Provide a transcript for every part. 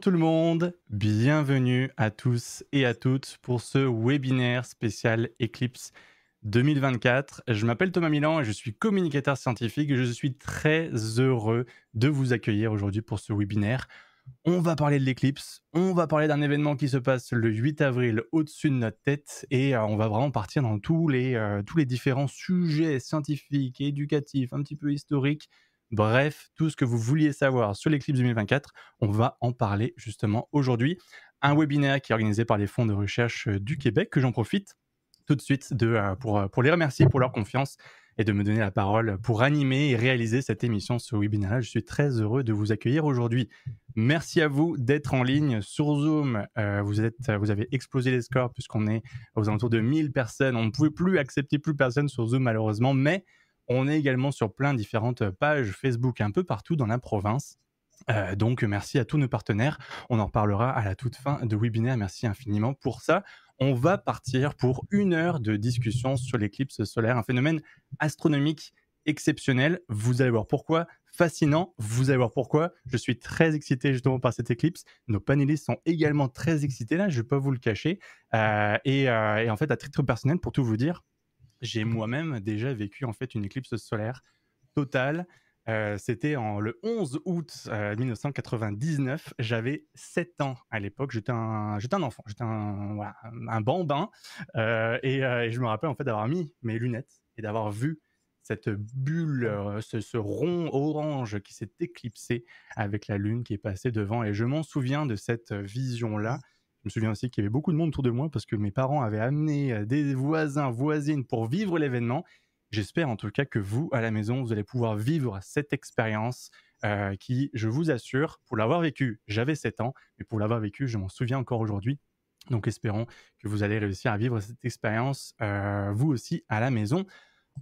tout le monde, bienvenue à tous et à toutes pour ce webinaire spécial Eclipse 2024. Je m'appelle Thomas Milan et je suis communicateur scientifique et je suis très heureux de vous accueillir aujourd'hui pour ce webinaire. On va parler de l'éclipse, on va parler d'un événement qui se passe le 8 avril au-dessus de notre tête et on va vraiment partir dans tous les différents sujets scientifiques, éducatifs, un petit peu historiques. Bref, tout ce que vous vouliez savoir sur l'éclipse 2024, on va en parler justement aujourd'hui. Un webinaire qui est organisé par les fonds de recherche du Québec, que j'en profite tout de suite pour les remercier pour leur confiance et de me donner la parole pour animer et réaliser cette émission, ce webinaire. Je suis très heureux de vous accueillir aujourd'hui. Merci à vous d'être en ligne sur Zoom. Vous avez explosé les scores puisqu'on est aux alentours de 1000 personnes. On ne pouvait plus accepter plus personne sur Zoom malheureusement, mais on est également sur plein de différentes pages Facebook un peu partout dans la province. Donc merci à tous nos partenaires. On en reparlera à la toute fin de webinaire. Merci infiniment pour ça. On va partir pour 1 heure de discussion sur l'éclipse solaire, un phénomène astronomique exceptionnel. Vous allez voir pourquoi. Fascinant, vous allez voir pourquoi. Je suis très excité justement par cette éclipse. Nos panélistes sont également très excités là, je ne vais pas vous le cacher. Et en fait, à titre personnel, pour tout vous dire, j'ai moi-même déjà vécu en fait une éclipse solaire totale. C'était le 11 août 1999. J'avais 7 ans à l'époque. J'étais un enfant. J'étais un bambin. Et je me rappelle en fait d'avoir mis mes lunettes et d'avoir vu cette bulle, ce rond orange qui s'est éclipsé avec la lune qui est passée devant. Et je m'en souviens de cette vision-là. Je me souviens aussi qu'il y avait beaucoup de monde autour de moi parce que mes parents avaient amené des voisins, voisines pour vivre l'événement. J'espère en tout cas que vous, à la maison, vous allez pouvoir vivre cette expérience qui, je vous assure, pour l'avoir vécu, j'avais 7 ans, mais pour l'avoir vécu, je m'en souviens encore aujourd'hui. Donc espérons que vous allez réussir à vivre cette expérience, vous aussi, à la maison.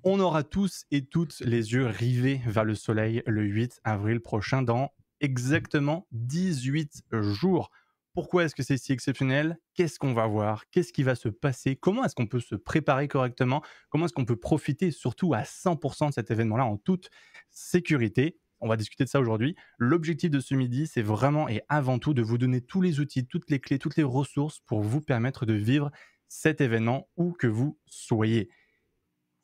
On aura tous et toutes les yeux rivés vers le soleil le 8 avril prochain dans exactement 18 jours. Pourquoi est-ce que c'est si exceptionnel? Qu'est-ce qu'on va voir? Qu'est-ce qui va se passer? Comment est-ce qu'on peut se préparer correctement? Comment est-ce qu'on peut profiter surtout à 100% de cet événement-là en toute sécurité? On va discuter de ça aujourd'hui. L'objectif de ce midi, c'est vraiment et avant tout de vous donner tous les outils, toutes les clés, toutes les ressources pour vous permettre de vivre cet événement où que vous soyez.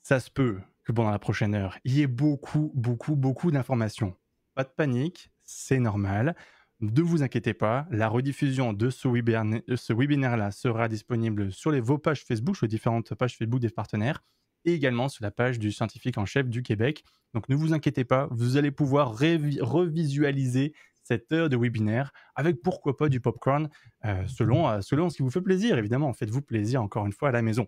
Ça se peut que pendant la prochaine heure, il y ait beaucoup d'informations. Pas de panique, c'est normal. Ne vous inquiétez pas, la rediffusion de ce webinaire-là sera disponible sur vos pages Facebook, sur les différentes pages Facebook des partenaires, et également sur la page du scientifique en chef du Québec. Donc ne vous inquiétez pas, vous allez pouvoir revisualiser cette heure de webinaire avec pourquoi pas du popcorn, selon ce qui vous fait plaisir, évidemment. Faites-vous plaisir encore une fois à la maison.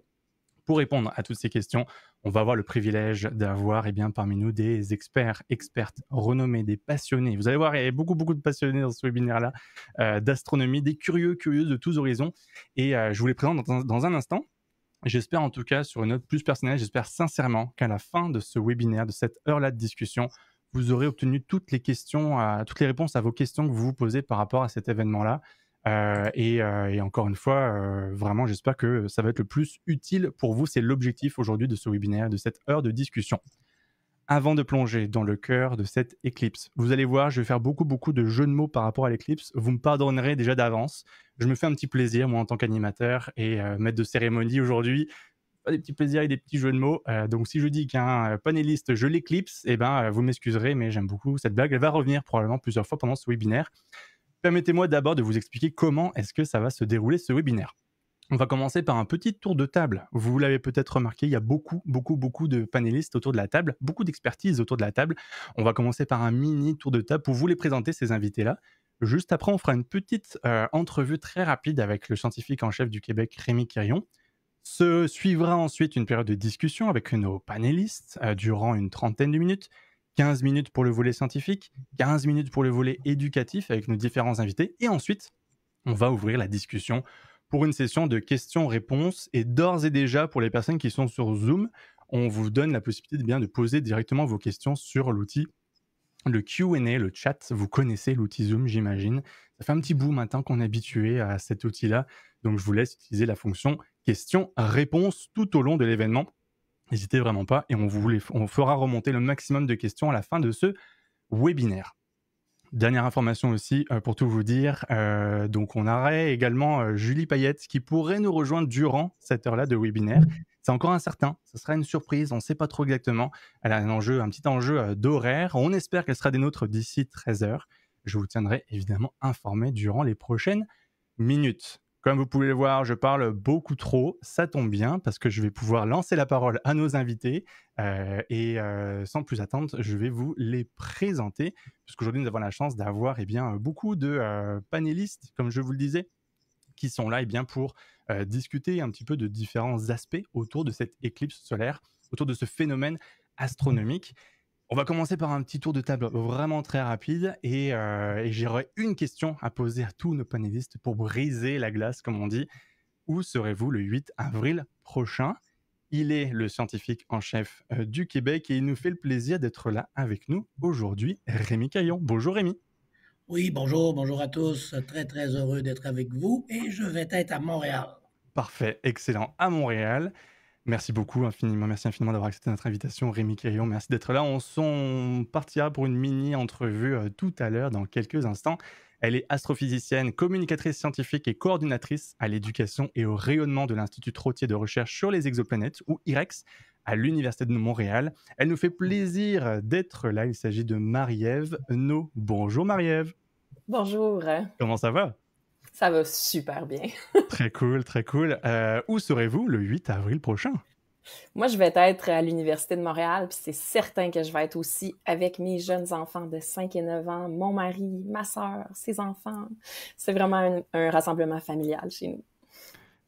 Pour répondre à toutes ces questions, on va avoir le privilège d'avoir parmi nous des experts, expertes renommés, des passionnés. Vous allez voir, il y a beaucoup de passionnés dans ce webinaire-là, d'astronomie, des curieuses de tous horizons. Et je vous les présente dans un instant. J'espère en tout cas, sur une note plus personnelle, j'espère sincèrement qu'à la fin de ce webinaire, de cette heure-là de discussion, vous aurez obtenu toutes les réponses à vos questions que vous vous posez par rapport à cet événement-là. Et encore une fois, vraiment, j'espère que ça va être le plus utile pour vous. C'est l'objectif aujourd'hui de ce webinaire, de cette heure de discussion. Avant de plonger dans le cœur de cette éclipse, vous allez voir, je vais faire beaucoup de jeux de mots par rapport à l'éclipse. Vous me pardonnerez déjà d'avance. Je me fais un petit plaisir, moi, en tant qu'animateur et maître de cérémonie aujourd'hui. Pas des petits plaisirs et des petits jeux de mots. Donc, si je dis qu'un panéliste, je l'éclipse, vous m'excuserez, mais j'aime beaucoup cette blague. Elle va revenir probablement plusieurs fois pendant ce webinaire. Permettez-moi d'abord de vous expliquer comment est-ce que ça va se dérouler ce webinaire. On va commencer par un petit tour de table. Vous l'avez peut-être remarqué, il y a beaucoup de panélistes autour de la table, beaucoup d'expertise autour de la table. On va commencer par un mini tour de table pour vous les présenter, ces invités-là. Juste après, on fera une petite entrevue très rapide avec le scientifique en chef du Québec, Rémi Quirion. Se suivra ensuite une période de discussion avec nos panélistes durant une trentaine de minutes. 15 minutes pour le volet scientifique, 15 minutes pour le volet éducatif avec nos différents invités. Et ensuite, on va ouvrir la discussion pour une session de questions-réponses. Et d'ores et déjà, pour les personnes qui sont sur Zoom, on vous donne la possibilité de poser directement vos questions sur l'outil, le Q&A, le chat. Vous connaissez l'outil Zoom, j'imagine. Ça fait un petit bout maintenant qu'on est habitué à cet outil-là. Donc, je vous laisse utiliser la fonction questions-réponses tout au long de l'événement. N'hésitez vraiment pas et on fera remonter le maximum de questions à la fin de ce webinaire. Dernière information aussi, pour tout vous dire, donc on aurait également, Julie Payette qui pourrait nous rejoindre durant cette heure-là de webinaire. C'est encore incertain, ce sera une surprise, on ne sait pas trop exactement. Elle a un petit enjeu, d'horaire. On espère qu'elle sera des nôtres d'ici 13 heures. Je vous tiendrai évidemment informé durant les prochaines minutes. Comme vous pouvez le voir, je parle beaucoup trop, ça tombe bien parce que je vais pouvoir lancer la parole à nos invités sans plus attendre, je vais vous les présenter puisqu'aujourd'hui nous avons la chance d'avoir beaucoup de panélistes, comme je vous le disais, qui sont là pour discuter un petit peu de différents aspects autour de cette éclipse solaire, autour de ce phénomène astronomique. On va commencer par un petit tour de table vraiment très rapide et j'aurais une question à poser à tous nos panélistes pour briser la glace, comme on dit. Où serez-vous le 8 avril prochain? Il est le scientifique en chef du Québec et il nous fait le plaisir d'être là avec nous aujourd'hui, Rémi Caillon. Bonjour Rémi. Oui, bonjour, bonjour à tous. Très, très heureux d'être avec vous et je vais être à Montréal. Parfait, excellent. À Montréal. Merci beaucoup, merci infiniment d'avoir accepté notre invitation, Rémi Caillon. Merci d'être là. On partira pour une mini entrevue tout à l'heure, dans quelques instants. Elle est astrophysicienne, communicatrice scientifique et coordinatrice à l'éducation et au rayonnement de l'Institut Trottier de recherche sur les exoplanètes, ou IREX, à l'Université de Montréal. Elle nous fait plaisir d'être là. Il s'agit de Marie-Ève No. Bonjour Marie-Ève. Bonjour. Comment ça va? Ça va super bien. Très cool, très cool. Où serez-vous le 8 avril prochain? Moi, je vais être à l'Université de Montréal, puis c'est certain que je vais être aussi avec mes jeunes enfants de 5 et 9 ans, mon mari, ma sœur, ses enfants. C'est vraiment un rassemblement familial chez nous.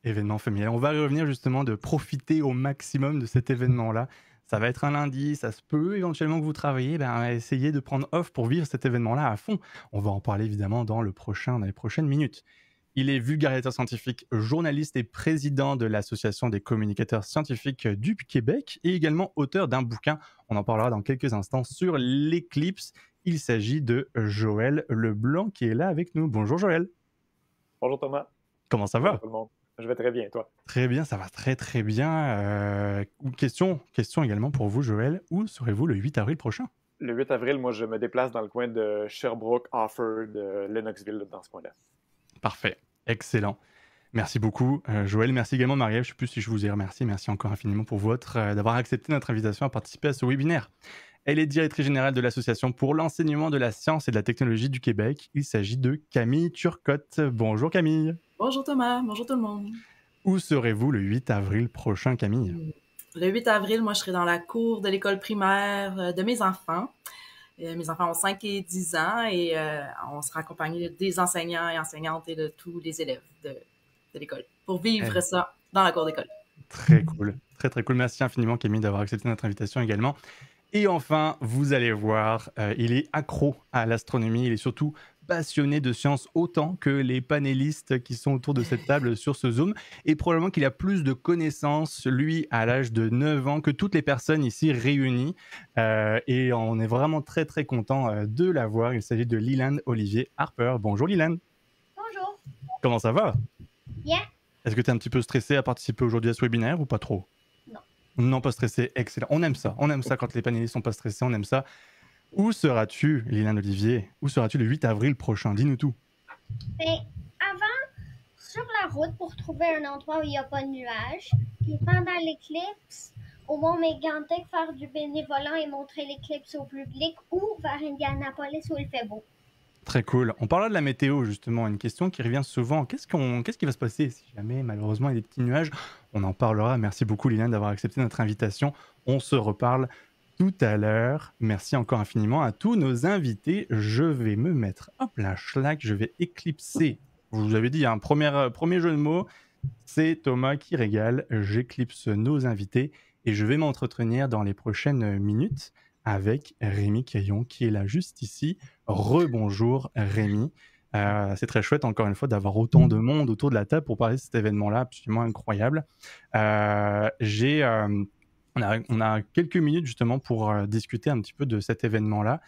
Événement familial. On va revenir justement de profiter au maximum de cet événement-là. Ça va être un lundi, ça se peut éventuellement que vous travaillez, essayez de prendre off pour vivre cet événement-là à fond. On va en parler évidemment dans les prochaines minutes. Il est vulgarisateur scientifique, journaliste et président de l'Association des communicateurs scientifiques du Québec et également auteur d'un bouquin, on en parlera dans quelques instants, sur l'éclipse. Il s'agit de Joël Leblanc qui est là avec nous. Bonjour Joël. Bonjour Thomas. Comment ça va? Bonjour tout le monde. Je vais très bien, toi? Très bien, ça va très très bien. Question également pour vous Joël, où serez-vous le 8 avril prochain? Le 8 avril, moi je me déplace dans le coin de Sherbrooke, Offord, Lennoxville, dans ce coin-là. Parfait, excellent. Merci beaucoup Joël, merci également Marie-Ève, je ne sais plus si je vous ai remercié, merci encore infiniment pour d'avoir accepté notre invitation à participer à ce webinaire. Elle est directrice générale de l'Association pour l'enseignement de la science et de la technologie du Québec. Il s'agit de Camille Turcotte. Bonjour Camille. Bonjour Thomas, bonjour tout le monde. Où serez-vous le 8 avril prochain, Camille? Le 8 avril, moi je serai dans la cour de l'école primaire de mes enfants. Mes enfants ont 5 et 10 ans et on sera accompagnés des enseignants et enseignantes et de tous les élèves de l'école pour vivre ça dans la cour d'école. Très cool, très très cool. Merci infiniment Camille d'avoir accepté notre invitation également. Et enfin, vous allez voir, il est accro à l'astronomie, il est surtout passionné de science autant que les panélistes qui sont autour de cette table sur ce Zoom. Et probablement qu'il a plus de connaissances, lui, à l'âge de 9 ans, que toutes les personnes ici réunies. Et on est vraiment très très content de l'avoir. Il s'agit de Lilan Olivier Harper. Bonjour Lilan. Bonjour. Comment ça va? Bien. Est-ce que tu es un petit peu stressé à participer aujourd'hui à ce webinaire ou pas trop? Non, pas stressé, excellent. On aime ça quand les panélistes sont pas stressés, on aime ça. Où seras-tu, Lilan Olivier? Où seras-tu le 8 avril prochain? Dis-nous tout. Avant, sur la route pour trouver un endroit où il n'y a pas de nuages. Puis pendant l'éclipse, au Mont Mégantic, faire du bénévolat et montrer l'éclipse au public, ou vers Indianapolis où il fait beau. Très cool. On parlera de la météo, justement. Une question qui revient souvent. Qu'est-ce qui va se passer si jamais, malheureusement, il y a des petits nuages? On en parlera. Merci beaucoup, Lilan, d'avoir accepté notre invitation. On se reparle tout à l'heure. Merci encore infiniment à tous nos invités. Je vais me mettre, hop là, schlack, je vais éclipser. Vous avez dit, un premier jeu de mots, c'est Thomas qui régale. J'éclipse nos invités et je vais m'entretenir dans les prochaines minutes avec Rémi Caillon qui est là juste ici. Rebonjour Rémi. C'est très chouette encore une fois d'avoir autant de monde autour de la table pour parler de cet événement-là absolument incroyable. On a quelques minutes justement pour discuter un petit peu de cet événement-là.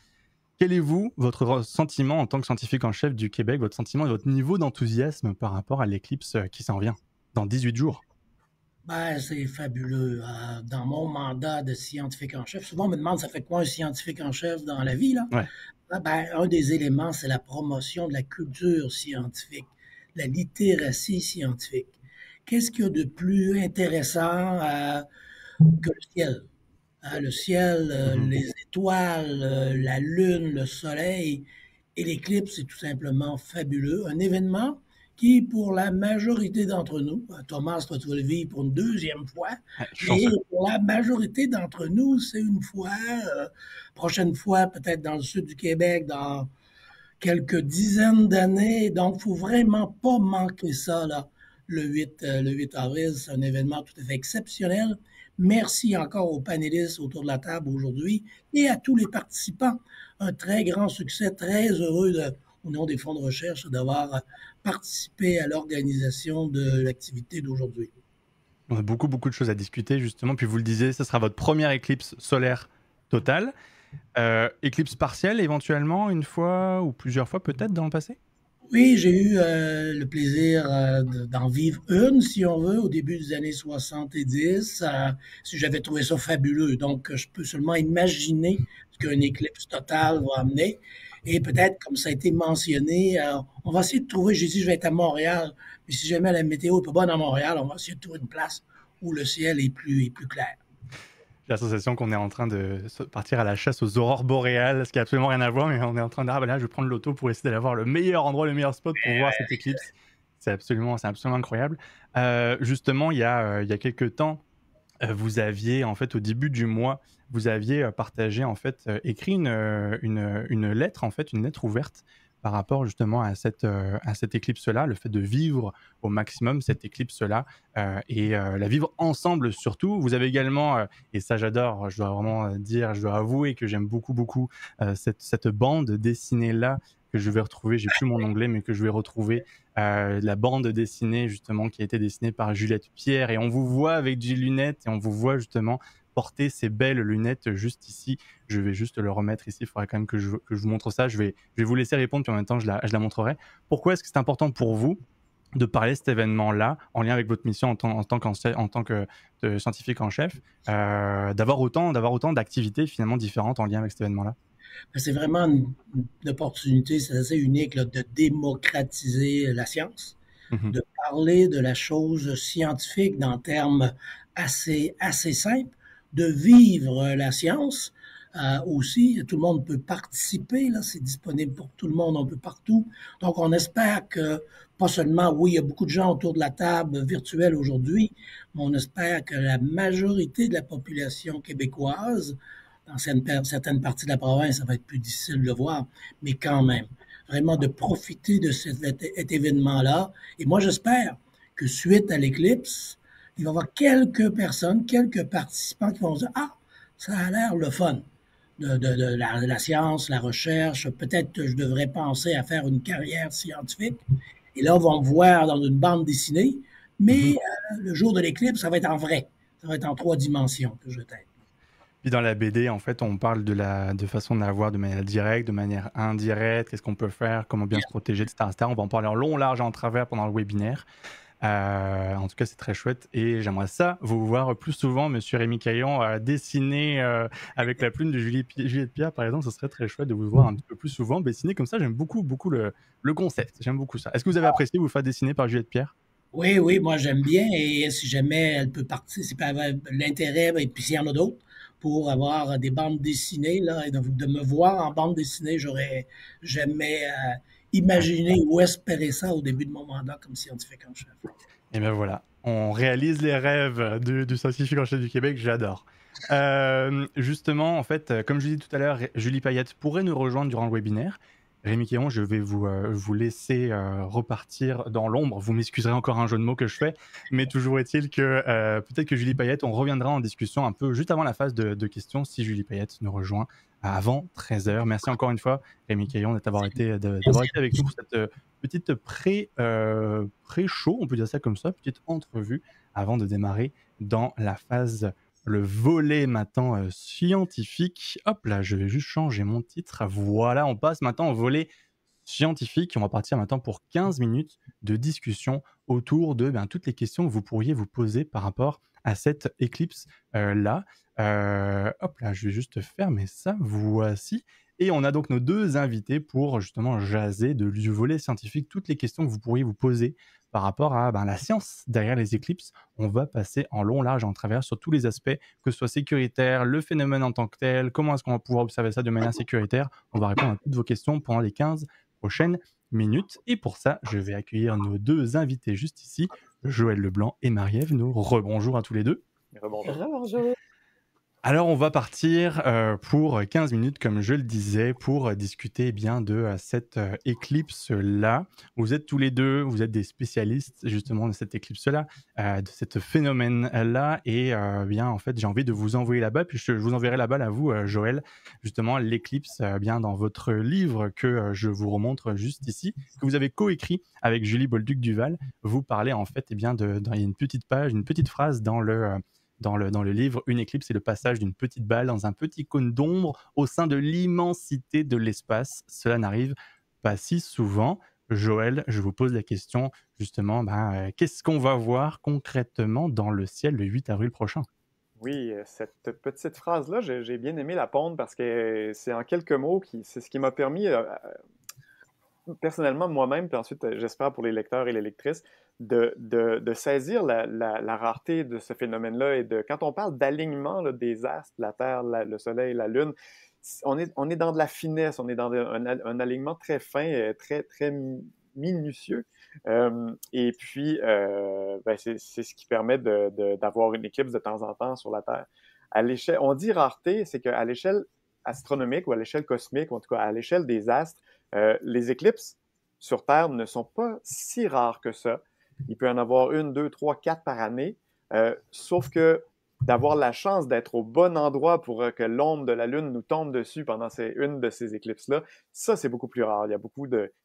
Quel est votre sentiment en tant que scientifique en chef du Québec, votre sentiment et votre niveau d'enthousiasme par rapport à l'éclipse qui s'en vient dans 18 jours? C'est fabuleux. Dans mon mandat de scientifique en chef, souvent on me demande ça fait quoi un scientifique en chef dans la vie, là? Ouais. Ah ben, un des éléments, c'est la promotion de la culture scientifique, la littératie scientifique. Qu'est-ce qu'il y a de plus intéressant que le ciel? Le ciel, Mhm. les étoiles, la lune, le soleil et l'éclipse, c'est tout simplement fabuleux. Un événement qui, pour la majorité d'entre nous, Thomas, toi, tu vas le vivre pour une deuxième fois, Ouais, mais chanceux. pour la majorité d'entre nous, c'est une fois, prochaine fois, peut-être dans le sud du Québec, dans quelques dizaines d'années. Donc, il faut vraiment pas manquer ça, là. Le 8 avril, c'est un événement tout à fait exceptionnel. Merci encore aux panélistes autour de la table aujourd'hui et à tous les participants. Un très grand succès, très heureux au nom des fonds de recherche d'avoir participé à l'organisation de l'activité d'aujourd'hui. On a beaucoup, beaucoup de choses à discuter, justement. Puis vous le disiez, ce sera votre première éclipse solaire totale. Éclipse partielle, éventuellement, une fois ou plusieurs fois, peut-être, dans le passé? Oui, j'ai eu le plaisir d'en vivre une, si on veut, au début des années 70. Si j'avais trouvé ça fabuleux. Donc, je peux seulement imaginer ce qu'un éclipse totale va amener. Et peut-être, comme ça a été mentionné, on va essayer de trouver, j'ai dit, je vais être à Montréal, mais si jamais la météo est pas bonne à Montréal, on va essayer de trouver une place où le ciel est plus clair. J'ai la sensation qu'on est en train de partir à la chasse aux aurores boréales, ce qui n'a absolument rien à voir, mais on est en train de dire, ah, bah là, je vais prendre l'auto pour essayer d'aller voir le meilleur endroit, le meilleur spot pour voir cette éclipse. C'est absolument incroyable. Justement, il y a quelques temps, vous aviez, en fait, au début du mois, vous aviez partagé, en fait, écrit une lettre, en fait, une lettre ouverte par rapport justement à cette éclipse-là, le fait de vivre au maximum cette éclipse-là et la vivre ensemble surtout. Vous avez également, et ça j'adore, je dois vraiment dire, je dois avouer que j'aime beaucoup, beaucoup cette bande dessinée-là que je vais retrouver, j'ai plus mon onglet, mais que je vais retrouver, la bande dessinée justement qui a été dessinée par Juliette Pierre, et on vous voit avec des lunettes et on vous voit justement porter ces belles lunettes juste ici. Je vais juste le remettre ici, il faudrait quand même que je vous montre ça. Je vais vous laisser répondre, puis en même temps je la montrerai. Pourquoi est-ce que c'est important pour vous de parler de cet événement-là en lien avec votre mission en tant que scientifique en chef, d'avoir autant d'activités finalement différentes en lien avec cet événement-là? C'est vraiment une opportunité, c'est assez unique là, de démocratiser la science, Mhm. de parler de la chose scientifique dans termes assez simples, de vivre la science aussi. Tout le monde peut participer, là, c'est disponible pour tout le monde, un peu partout. Donc, on espère que, pas seulement, oui, il y a beaucoup de gens autour de la table virtuelle aujourd'hui, mais on espère que la majorité de la population québécoise, dans certaines parties de la province, ça va être plus difficile de le voir, mais quand même, vraiment de profiter de cet événement-là. Et moi, j'espère que suite à l'éclipse, il va y avoir quelques personnes, quelques participants qui vont se dire, ah, ça a l'air le fun de la science, la recherche. Peut-être que je devrais penser à faire une carrière scientifique. Et là, on va me voir dans une bande dessinée, mais Mhm. le jour de l'éclipse, ça va être en vrai. Ça va être en 3 dimensions que je vais être. Puis dans la BD, en fait, on parle de façon de la voir de manière directe, de manière indirecte, qu'est-ce qu'on peut faire, comment bien se protéger, etc., etc. On va en parler en long, large et en travers pendant le webinaire. En tout cas, c'est très chouette et j'aimerais ça vous voir plus souvent, monsieur Rémi Caillon, dessiner avec la plume de Juliette Pierre, par exemple. Ce serait très chouette de vous voir un petit peu plus souvent dessiner comme ça. J'aime beaucoup, beaucoup le concept. J'aime beaucoup ça. Est-ce que vous avez apprécié vous faire dessiner par Juliette Pierre? Oui, oui, moi j'aime bien et si jamais elle peut participer avec l'intérêt, et puis s'il y en a d'autres, pour avoir des bandes dessinées, là, et de me voir en bande dessinée, j'aimais imaginer ou espérer ça au début de mon mandat comme scientifique en chef. Et bien voilà, on réalise les rêves du scientifique en chef du Québec, j'adore. Justement, en fait, comme je l'ai dit tout à l'heure, Julie Payette pourrait nous rejoindre durant le webinaire. Rémi Quéron, je vais vous laisser repartir dans l'ombre. Vous m'excuserez encore un jeu de mots que je fais, mais toujours est-il que peut-être que Julie Payette, on reviendra en discussion un peu juste avant la phase de questions si Julie Payette nous rejoint avant 13h. Merci encore une fois, Rémi Quéron, d'avoir été avec nous pour cette petite pré-show, on peut dire ça comme ça, petite entrevue avant de démarrer dans la phase, le volet maintenant scientifique. Hop là, je vais juste changer mon titre. Voilà, on passe maintenant au volet scientifique. On va partir maintenant pour 15 minutes de discussion autour de toutes les questions que vous pourriez vous poser par rapport à cette éclipse là. Hop là, je vais juste fermer ça. Voici. Et on a donc nos deux invités pour justement jaser du volet scientifique, toutes les questions que vous pourriez vous poser par rapport à la science derrière les éclipses. On va passer en long, large, en travers sur tous les aspects, que ce soit sécuritaire, le phénomène en tant que tel, comment est-ce qu'on va pouvoir observer ça de manière sécuritaire. On va répondre à toutes vos questions pendant les 15 prochaines minutes. Et pour ça, je vais accueillir nos deux invités juste ici, Joël Leblanc et Marie-Ève. Nous rebonjour à tous les deux. Rebonjour. Bonjour. Alors, on va partir pour 15 minutes, comme je le disais, pour discuter bien de cette éclipse-là. Vous êtes tous les deux, vous êtes des spécialistes justement de cette éclipse-là, de ce phénomène-là. Et bien, en fait, j'ai envie de vous envoyer la balle, puis je vous enverrai la balle à vous, Joël. Justement, l'éclipse, bien dans votre livre que je vous remontre juste ici, que vous avez coécrit avec Julie Bolduc-Duval. Vous parlez en fait, il y a une petite page, une petite phrase dans le livre, une éclipse, c'est le passage d'une petite balle dans un petit cône d'ombre au sein de l'immensité de l'espace. Cela n'arrive pas si souvent. Joël, je vous pose la question, justement, qu'est-ce qu'on va voir concrètement dans le ciel le 8 avril prochain? Oui, cette petite phrase-là, j'ai bien aimé la pondre parce que c'est en quelques mots, c'est ce qui m'a permis, personnellement, moi-même, puis ensuite, j'espère pour les lecteurs et les lectrices, de saisir la rareté de ce phénomène-là. Et quand on parle d'alignement là, des astres, la Terre, le Soleil, la Lune, on est dans de la finesse, on est dans un alignement très fin, très, très minutieux. Et puis, c'est ce qui permet d'avoir une éclipse de temps en temps sur la Terre. On dit rareté, c'est qu'à l'échelle astronomique ou à l'échelle cosmique, ou en tout cas à l'échelle des astres, les éclipses sur Terre ne sont pas si rares que ça. Il peut y en avoir 1, 2, 3, 4 par année, sauf que d'avoir la chance d'être au bon endroit pour que l'ombre de la Lune nous tombe dessus pendant une de ces éclipses-là, ça, c'est beaucoup plus rare. Il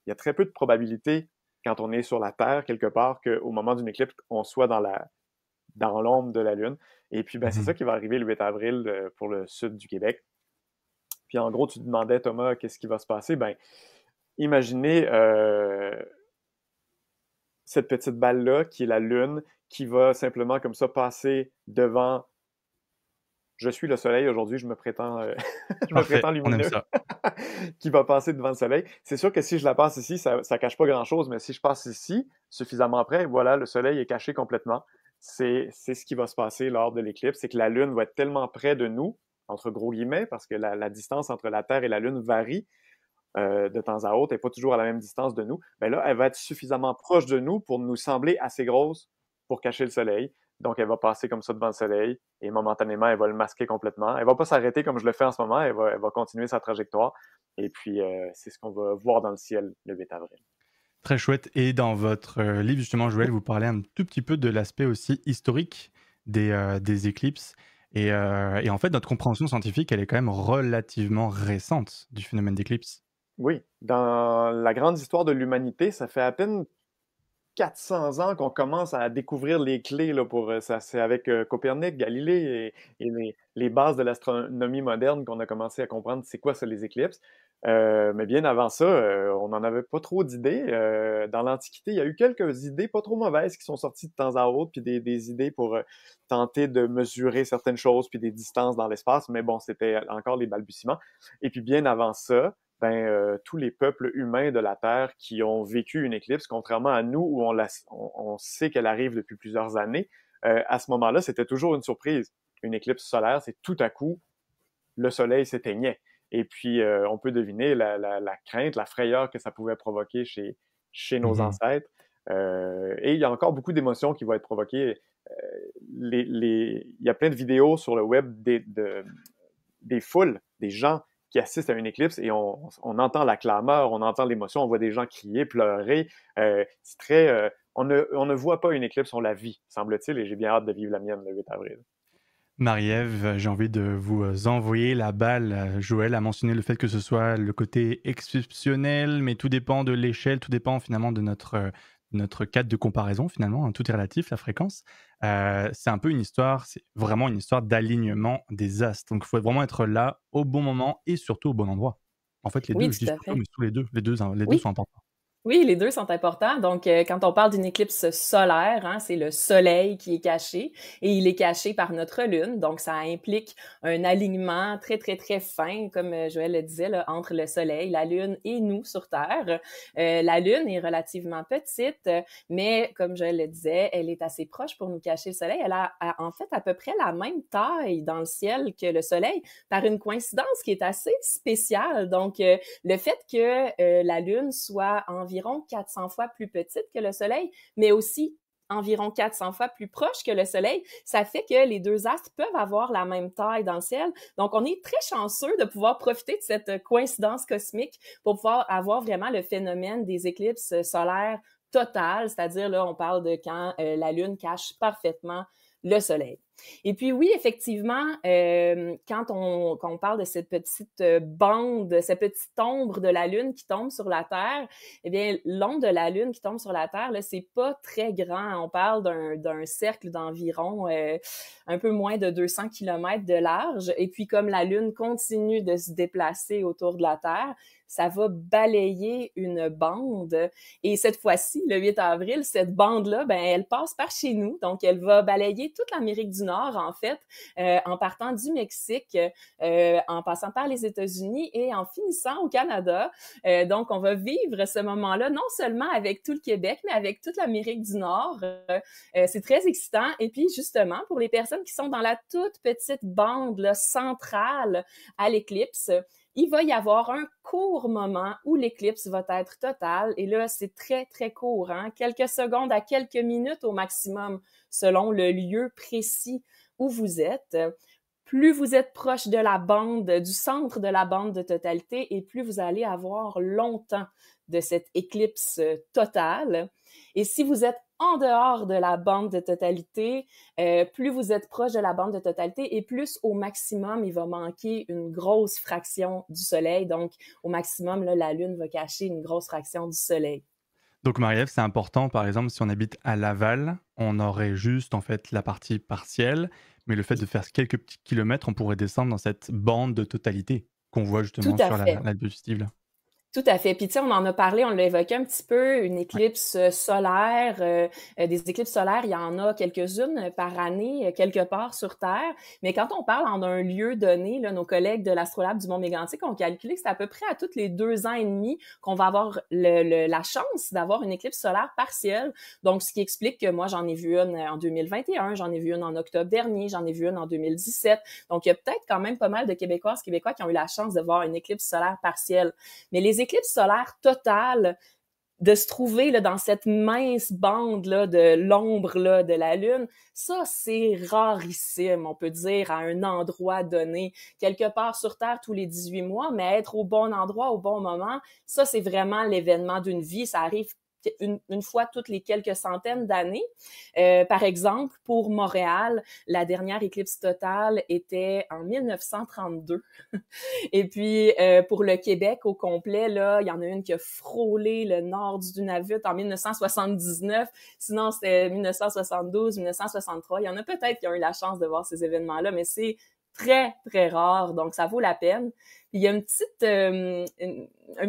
y a très peu de probabilité quand on est sur la Terre, quelque part, qu'au moment d'une éclipse, on soit dans l'ombre de la Lune. Et puis, c'est ça qui va arriver le 8 avril pour le sud du Québec. Puis, en gros, tu te demandais, Thomas, qu'est-ce qui va se passer? Imaginez cette petite balle-là, qui est la Lune, qui va simplement comme ça passer devant... Je suis le Soleil aujourd'hui, je me prétends lumineux. Qui va passer devant le Soleil. C'est sûr que si je la passe ici, ça ne cache pas grand-chose, mais si je passe ici, suffisamment près, voilà, le Soleil est caché complètement. C'est ce qui va se passer lors de l'éclipse, c'est que la Lune va être tellement près de nous, entre gros guillemets, parce que la distance entre la Terre et la Lune varie de temps à autre, elle n'est pas toujours à la même distance de nous. Là, elle va être suffisamment proche de nous pour nous sembler assez grosse pour cacher le Soleil. Donc, elle va passer comme ça devant le Soleil et momentanément, elle va le masquer complètement. Elle ne va pas s'arrêter comme je le fais en ce moment, elle va continuer sa trajectoire. Et puis, c'est ce qu'on va voir dans le ciel le 8 avril. Très chouette. Et dans votre livre, justement, Joël, vous parlez un tout petit peu de l'aspect aussi historique des éclipses. Et en fait, notre compréhension scientifique, elle est quand même relativement récente du phénomène d'éclipse. Oui. Dans la grande histoire de l'humanité, ça fait à peine 400 ans qu'on commence à découvrir les clés là, pour ça. C'est avec Copernic, Galilée et les bases de l'astronomie moderne qu'on a commencé à comprendre c'est quoi ça, les éclipses. Mais bien avant ça, on n'en avait pas trop d'idées. Dans l'Antiquité, il y a eu quelques idées pas trop mauvaises qui sont sorties de temps à autre, puis des idées pour tenter de mesurer certaines choses, puis des distances dans l'espace. Mais bon, c'était encore les balbutiements. Et puis bien avant ça, tous les peuples humains de la Terre qui ont vécu une éclipse, contrairement à nous où on sait qu'elle arrive depuis plusieurs années, à ce moment-là, c'était toujours une surprise. Une éclipse solaire, c'est tout à coup, le soleil s'éteignait. Et puis, on peut deviner la crainte, la frayeur que ça pouvait provoquer chez nos ancêtres. Et il y a encore beaucoup d'émotions qui vont être provoquées. Il y a plein de vidéos sur le web des foules, des gens qui assistent à une éclipse et on entend la clameur, on entend l'émotion, on voit des gens crier, pleurer. C'est très... on ne voit pas une éclipse, on la vit, semble-t-il, et j'ai bien hâte de vivre la mienne le 8 avril. Marie-Ève, j'ai envie de vous envoyer la balle. Joël a mentionné le fait que ce soit le côté exceptionnel, mais tout dépend de l'échelle, tout dépend finalement de notre cadre de comparaison, finalement, tout est relatif, la fréquence. C'est un peu une histoire, c'est vraiment une histoire d'alignement des astres. Donc, il faut vraiment être là au bon moment et surtout au bon endroit. En fait, les deux, je dis surtout, mais tous les deux sont importants. Oui, les deux sont importants. Donc, quand on parle d'une éclipse solaire, hein, c'est le soleil qui est caché et il est caché par notre lune. Donc, ça implique un alignement très, très, très fin, comme Joël le disait, là, entre le soleil, la lune et nous sur Terre. La lune est relativement petite, mais comme Joël le disait, elle est assez proche pour nous cacher le soleil. Elle a en fait à peu près la même taille dans le ciel que le soleil par une coïncidence qui est assez spéciale. Donc, le fait que la lune soit environ 400 fois plus petite que le soleil, mais aussi environ 400 fois plus proche que le soleil, ça fait que les deux astres peuvent avoir la même taille dans le ciel. Donc, on est très chanceux de pouvoir profiter de cette coïncidence cosmique pour pouvoir avoir vraiment le phénomène des éclipses solaires totales, c'est-à-dire, là, on parle de quand la lune cache parfaitement le soleil. Et puis oui, effectivement, quand on parle de cette petite bande, cette petite ombre de la Lune qui tombe sur la Terre, eh bien, l'ombre de la Lune qui tombe sur la Terre, là, c'est pas très grand. On parle d'un cercle d'environ un peu moins de 200 km de large. Et puis, comme la Lune continue de se déplacer autour de la Terre, ça va balayer une bande. Et cette fois-ci, le 8 avril, cette bande-là, ben, elle passe par chez nous. Donc, elle va balayer toute l'Amérique du Nord, en fait, en partant du Mexique, en passant par les États-Unis et en finissant au Canada. Donc, on va vivre ce moment-là, non seulement avec tout le Québec, mais avec toute l'Amérique du Nord. C'est très excitant. Et puis, justement, pour les personnes qui sont dans la toute petite bande là, centrale à l'éclipse, il va y avoir un court moment où l'éclipse va être totale. Et là, c'est très, très court, hein? Quelques secondes à quelques minutes au maximum, selon le lieu précis où vous êtes. Plus vous êtes proche de la bande, du centre de la bande de totalité, et plus vous allez avoir longtemps de cette éclipse totale. Et si vous êtes en dehors de la bande de totalité, plus vous êtes proche de la bande de totalité et plus au maximum, il va manquer une grosse fraction du soleil. Donc, au maximum, là, la Lune va cacher une grosse fraction du soleil. Donc Marie-Ève, c'est important, par exemple, si on habite à Laval, on aurait juste en fait la partie partielle, mais le fait de faire quelques petits kilomètres, on pourrait descendre dans cette bande de totalité qu'on voit justement sur la diapositive là. Tout à fait. Puis tu sais, on en a parlé, on l'a évoqué un petit peu, une éclipse solaire, des éclipses solaires, il y en a quelques-unes par année, quelque part sur Terre. Mais quand on parle en un lieu donné, là, nos collègues de l'Astrolabe du Mont-Mégantic ont calculé que c'est à peu près à tous les 2 ans et demi qu'on va avoir la chance d'avoir une éclipse solaire partielle. Donc, ce qui explique que moi, j'en ai vu une en 2021, j'en ai vu une en octobre dernier, j'en ai vu une en 2017. Donc, il y a peut-être quand même pas mal de Québécoises, Québécois qui ont eu la chance de voir une éclipse solaire partielle. Mais les éclipses solaires totales, de se trouver là, dans cette mince bande là, de l'ombre là, de la Lune, ça, c'est rarissime, on peut dire, à un endroit donné, quelque part sur Terre tous les 18 mois, mais être au bon endroit, au bon moment, ça, c'est vraiment l'événement d'une vie. Ça arrive une fois toutes les quelques centaines d'années. Par exemple, pour Montréal, la dernière éclipse totale était en 1932. Et puis, pour le Québec au complet, là, il y en a une qui a frôlé le nord du Nunavut en 1979. Sinon, c'était 1972, 1963. Il y en a peut-être qui ont eu la chance de voir ces événements-là, mais c'est très, très rare. Donc, ça vaut la peine. Puis, il y a un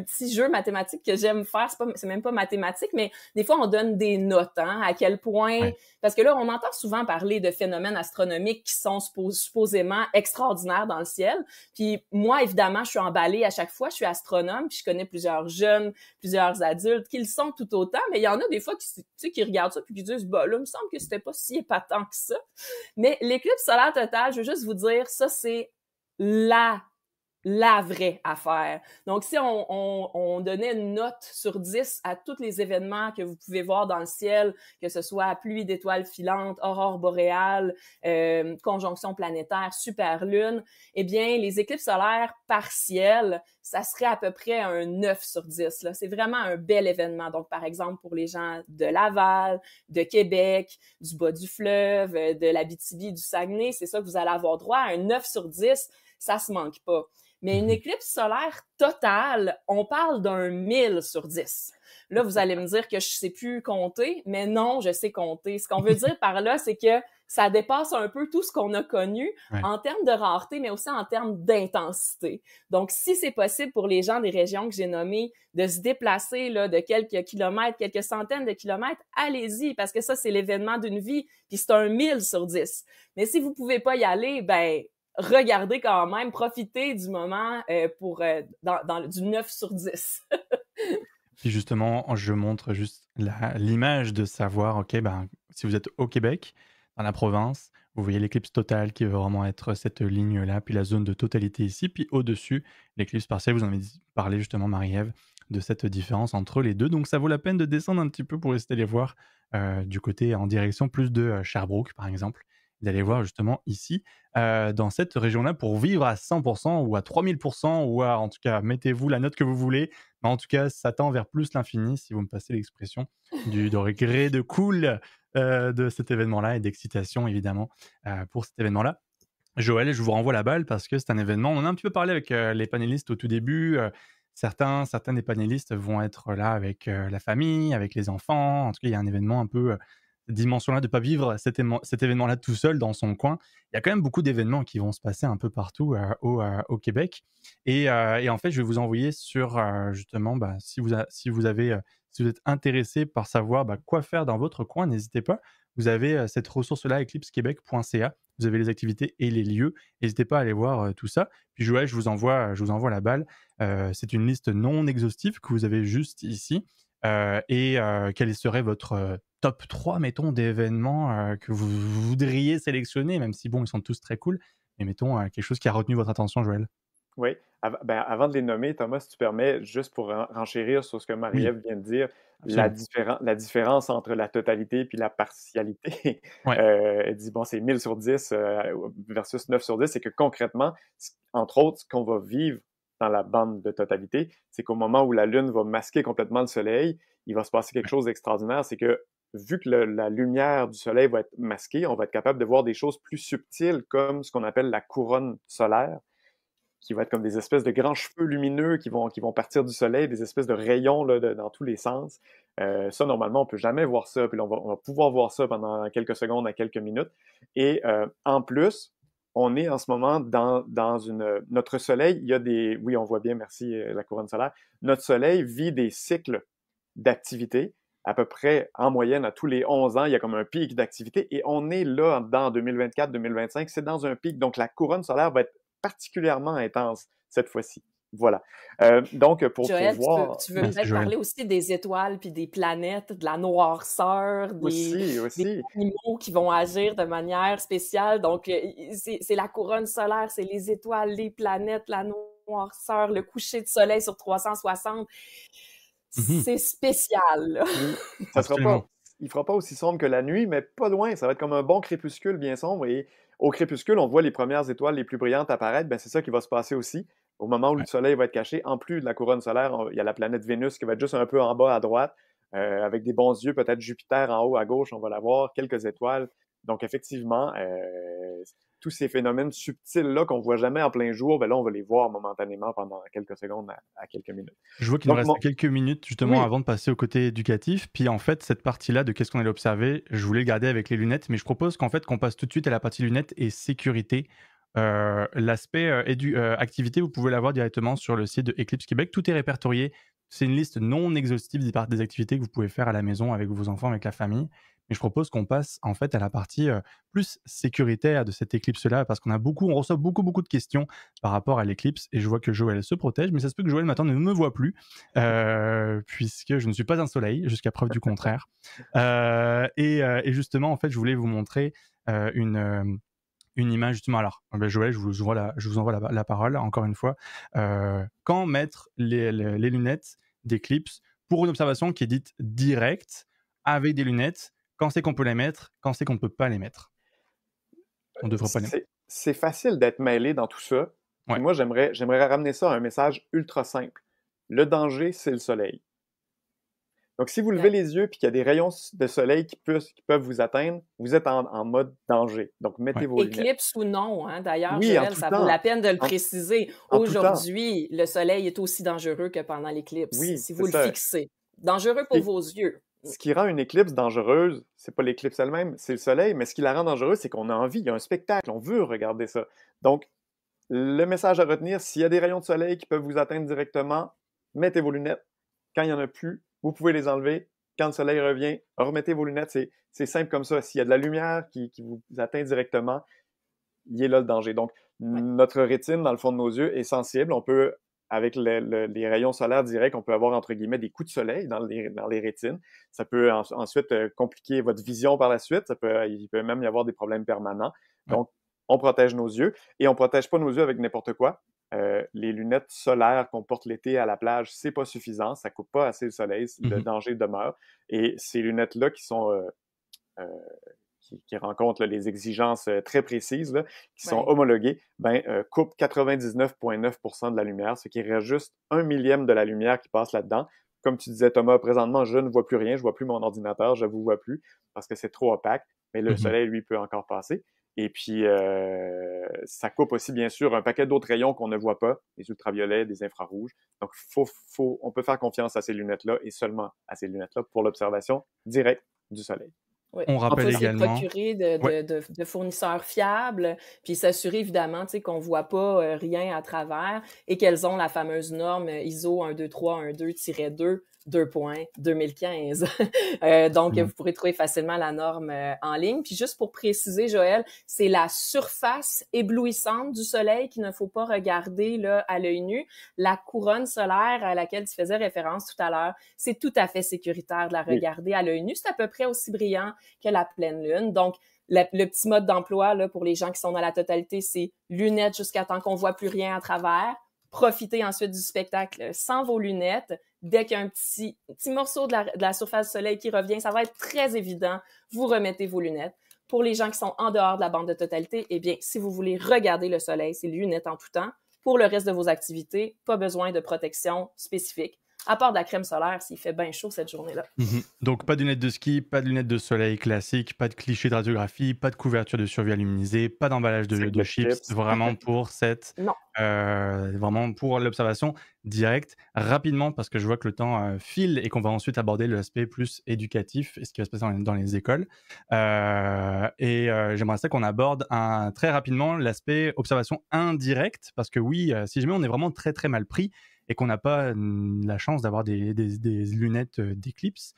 petit jeu mathématique que j'aime faire. C'est même pas mathématique, mais des fois, on donne des notes, hein, à quel point... Ouais. Parce que là, on entend souvent parler de phénomènes astronomiques qui sont supposément extraordinaires dans le ciel. Puis moi, évidemment, je suis emballée à chaque fois. Je suis astronome, puis je connais plusieurs jeunes, plusieurs adultes qui le sont tout autant. Mais il y en a des fois qui regardent ça puis qui disent « Bah là, il me semble que c'était pas si épatant que ça. » Mais l'éclipse solaire totale, je veux juste vous dire, ça, c'est la vraie affaire. Donc, si on donnait une note sur 10 à tous les événements que vous pouvez voir dans le ciel, que ce soit pluie d'étoiles filantes, aurore boréale, conjonction planétaire, superlune, eh bien, les éclipses solaires partielles, ça serait à peu près un 9 sur 10. Là. C'est vraiment un bel événement. Donc, par exemple, pour les gens de Laval, de Québec, du bas du fleuve, de l'Abitibi, du Saguenay, c'est ça que vous allez avoir droit à un 9 sur 10. Ça se manque pas. Mais une éclipse solaire totale, on parle d'un 1000 sur 10. Là, vous allez me dire que je sais plus compter, mais non, je sais compter. Ce qu'on veut dire par là, c'est que ça dépasse un peu tout ce qu'on a connu en termes de rareté, mais aussi en termes d'intensité. Donc, si c'est possible pour les gens des régions que j'ai nommées de se déplacer là, de quelques kilomètres, quelques centaines de kilomètres, allez-y, parce que ça, c'est l'événement d'une vie, puis c'est un 1000 sur 10. Mais si vous pouvez pas y aller, ben regardez quand même, profitez du moment du 9 sur 10. Puis justement, je montre juste l'image de savoir, ok, ben, si vous êtes au Québec, dans la province, vous voyez l'éclipse totale qui va vraiment être cette ligne-là, puis la zone de totalité ici, puis au-dessus, l'éclipse partielle. Vous en avez parlé justement, Marie-Ève, de cette différence entre les deux. Donc ça vaut la peine de descendre un petit peu pour essayer de les voir du côté en direction plus de Sherbrooke, par exemple, d'aller voir justement ici, dans cette région-là, pour vivre à 100% ou à 3000%, ou à, en tout cas, mettez-vous la note que vous voulez, mais en tout cas, ça tend vers plus l'infini, si vous me passez l'expression, de regret, de cool de cet événement-là, et d'excitation, évidemment, pour cet événement-là. Joël, je vous renvoie la balle, parce que c'est un événement, on en a un petit peu parlé avec les panélistes au tout début, certains des panélistes vont être là avec la famille, avec les enfants, en tout cas, il y a un événement un peu... dimension-là, de ne pas vivre cet événement-là tout seul dans son coin. Il y a quand même beaucoup d'événements qui vont se passer un peu partout au Québec. Et en fait, je vais vous envoyer sur, justement, bah, si vous êtes intéressé par savoir quoi faire dans votre coin, n'hésitez pas. Vous avez cette ressource-là, eclipsequebec.ca. Vous avez les activités et les lieux. N'hésitez pas à aller voir tout ça. Puis Joël, je vous envoie la balle. C'est une liste non exhaustive que vous avez juste ici. Quel serait votre top 3, mettons, d'événements que vous voudriez sélectionner, même si, bon, ils sont tous très cool, mais mettons quelque chose qui a retenu votre attention, Joël. Oui. Avant de les nommer, Thomas, si tu permets, juste pour renchérir sur ce que Marie-Ève vient de dire, la différence entre la totalité puis la partialité, elle dit, bon, c'est 1000 sur 10 versus 9 sur 10, c'est que concrètement, entre autres, ce qu'on va vivre dans la bande de totalité, c'est qu'au moment où la Lune va masquer complètement le Soleil, il va se passer quelque chose d'extraordinaire, c'est que vu que la lumière du Soleil va être masquée, on va être capable de voir des choses plus subtiles comme ce qu'on appelle la couronne solaire, qui va être comme des espèces de grands cheveux lumineux qui vont partir du Soleil, des espèces de rayons là, dans tous les sens. Ça, normalement, on peut jamais voir ça, puis là, on va pouvoir voir ça pendant quelques secondes à quelques minutes. Et en plus, on est en ce moment dans notre Soleil, il y a des... Oui, on voit bien, merci, la couronne solaire. Notre Soleil vit des cycles d'activité. À peu près, en moyenne, à tous les 11 ans, il y a comme un pic d'activité. Et on est là, dans 2024-2025, c'est dans un pic. Donc, la couronne solaire va être particulièrement intense cette fois-ci. Voilà. Donc, Joël, voir... tu veux peut-être parler aussi des étoiles, puis des planètes, de la noirceur, des animaux qui vont agir de manière spéciale. Donc, c'est la couronne solaire, c'est les étoiles, les planètes, la noirceur, le coucher de soleil sur 360. C'est spécial. Ça sera pas, il fera pas aussi sombre que la nuit, mais pas loin. Ça va être comme un bon crépuscule bien sombre. Et au crépuscule, on voit les premières étoiles les plus brillantes apparaître. Ben, c'est ça qui va se passer aussi. Au moment où le soleil va être caché, en plus de la couronne solaire, il y a la planète Vénus qui va être juste un peu en bas à droite, avec des bons yeux, peut-être Jupiter en haut à gauche, on va la voir, quelques étoiles. Donc effectivement, tous ces phénomènes subtils-là qu'on ne voit jamais en plein jour, ben là, on va les voir momentanément pendant quelques secondes à quelques minutes. Je vois qu'il nous reste quelques minutes justement avant de passer au côté éducatif. Puis en fait, cette partie-là de qu'est-ce qu'on allait observer, je voulais le garder avec les lunettes, mais je propose qu'en fait, qu'on passe tout de suite à la partie lunettes et sécurité. L'aspect activité, vous pouvez l'avoir directement sur le site de Eclipse Québec. Tout est répertorié. C'est une liste non exhaustive des activités que vous pouvez faire à la maison avec vos enfants, avec la famille. Mais je propose qu'on passe en fait à la partie plus sécuritaire de cette éclipse-là, parce qu'on reçoit beaucoup de questions par rapport à l'éclipse, et je vois que Joël se protège, mais ça se peut que Joël maintenant ne me voit plus, puisque je ne suis pas un soleil, jusqu'à preuve du contraire. Et justement, en fait, je voulais vous montrer une image justement. Alors, Joël, je vous envoie la parole encore une fois. Quand mettre les lunettes d'éclipse pour une observation qui est dite directe, avec des lunettes, quand c'est qu'on peut les mettre, quand c'est qu'on ne peut pas les mettre? On devrait pas les mettre. C'est facile d'être mêlé dans tout ça. Ouais. Moi, j'aimerais ramener ça à un message ultra simple. Le danger, c'est le soleil. Donc, si vous levez les yeux et qu'il y a des rayons de soleil qui peuvent vous atteindre, vous êtes en mode danger. Donc, mettez vos lunettes. Éclipse ou non, hein? D'ailleurs, Joël, ça vaut la peine de le préciser. Aujourd'hui, le soleil est aussi dangereux que pendant l'éclipse, si vous le fixez. Dangereux pour vos yeux. ce qui rend une éclipse dangereuse, c'est pas l'éclipse elle-même, c'est le soleil, mais ce qui la rend dangereuse, c'est qu'on a envie, il y a un spectacle, on veut regarder ça. Donc, le message à retenir, s'il y a des rayons de soleil qui peuvent vous atteindre directement, mettez vos lunettes. Quand il n'y en a plus, vous pouvez les enlever. Quand le soleil revient, remettez vos lunettes. C'est simple comme ça. S'il y a de la lumière qui vous atteint directement, il est là le danger. Donc, notre rétine, dans le fond de nos yeux, est sensible. On peut, avec les rayons solaires directs, on peut avoir, entre guillemets, des coups de soleil dans les rétines. Ça peut ensuite compliquer votre vision par la suite. Il peut même y avoir des problèmes permanents. Donc, on protège nos yeux et on ne protège pas nos yeux avec n'importe quoi. Les lunettes solaires qu'on porte l'été à la plage, c'est pas suffisant. Ça ne coupe pas assez le soleil. Le danger demeure. Et ces lunettes-là qui sont... qui rencontrent là, les exigences très précises, là, qui sont homologuées, coupent 99,9% de la lumière, ce qui reste juste 1 millième de la lumière qui passe là-dedans. Comme tu disais, Thomas, présentement, je ne vois plus rien, je ne vois plus mon ordinateur, je ne vous vois plus parce que c'est trop opaque, mais le soleil, lui, peut encore passer. Et puis, ça coupe aussi, bien sûr, un paquet d'autres rayons qu'on ne voit pas, des ultraviolets, des infrarouges. Donc, on peut faire confiance à ces lunettes-là et seulement à ces lunettes-là pour l'observation directe du soleil. Oui. On rappelle également... On peut se procurer de fournisseurs fiables, puis s'assurer évidemment qu'on ne voit pas rien à travers et qu'elles ont la fameuse norme ISO 12312-2, 2.2015. Donc, vous pourrez trouver facilement la norme en ligne. Puis juste pour préciser, Joël, c'est la surface éblouissante du soleil qu'il ne faut pas regarder là, à l'œil nu. La couronne solaire à laquelle tu faisais référence tout à l'heure, c'est tout à fait sécuritaire de la regarder à l'œil nu. C'est à peu près aussi brillant que la pleine lune. Donc, le petit mode d'emploi là, pour les gens qui sont dans la totalité, c'est lunettes jusqu'à temps qu'on voit plus rien à travers. Profitez ensuite du spectacle sans vos lunettes. Dès qu'il y a un petit morceau de la surface du soleil qui revient, ça va être très évident. Vous remettez vos lunettes. Pour les gens qui sont en dehors de la bande de totalité, eh bien, si vous voulez regarder le soleil, c'est lunettes en tout temps. Pour le reste de vos activités, pas besoin de protection spécifique, à part de la crème solaire s'il fait bien chaud cette journée-là. Donc, pas de lunettes de ski, pas de lunettes de soleil classiques, pas de clichés de radiographie, pas de couverture de survie aluminisée, pas d'emballage de chips, vraiment pour vraiment pour l'observation directe. Rapidement, parce que je vois que le temps file et qu'on va ensuite aborder l'aspect plus éducatif et ce qui va se passer dans les écoles. J'aimerais ça qu'on aborde très rapidement l'aspect observation indirecte, parce que oui, si jamais on est vraiment très très mal pris, et qu'on n'a pas la chance d'avoir des lunettes d'éclipse,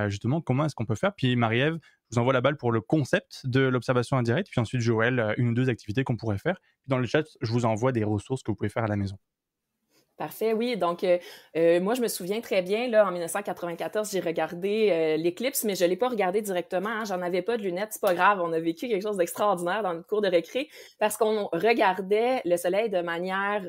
justement, comment est-ce qu'on peut faire? Puis Marie-Ève, je vous envoie la balle pour le concept de l'observation indirecte, puis ensuite Joël, une ou deux activités qu'on pourrait faire. Puis dans le chat, je vous envoie des ressources que vous pouvez faire à la maison. Parfait, oui. Donc, moi, je me souviens très bien, là, en 1994, j'ai regardé l'éclipse, mais je ne l'ai pas regardé directement. Hein. J'en avais pas de lunettes, c'est pas grave. On a vécu quelque chose d'extraordinaire dans notre cours de récré parce qu'on regardait le soleil de manière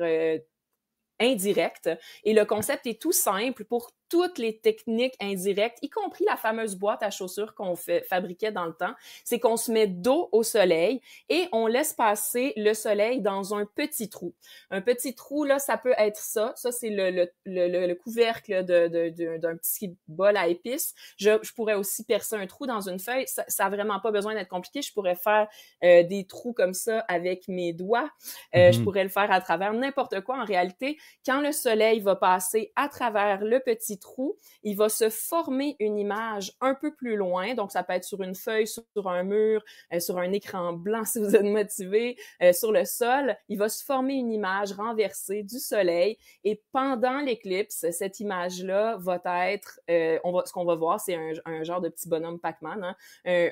indirecte. Et le concept est tout simple pour toutes les techniques indirectes, y compris la fameuse boîte à chaussures qu'on fabriquait dans le temps, c'est qu'on se met dos au soleil et on laisse passer le soleil dans un petit trou. Un petit trou, là, ça peut être ça. Ça, c'est le couvercle d'un petit bol à épices. Je pourrais aussi percer un trou dans une feuille. Ça n'a vraiment pas besoin d'être compliqué. Je pourrais faire des trous comme ça avec mes doigts. Je pourrais le faire à travers n'importe quoi. En réalité, quand le soleil va passer à travers le petit trou, il va se former une image un peu plus loin. Donc, ça peut être sur une feuille, sur un mur, sur un écran blanc si vous êtes motivé, sur le sol. Il va se former une image renversée du soleil. Et pendant l'éclipse, cette image-là va être, ce qu'on va voir, c'est un genre de petit bonhomme Pac-Man, hein,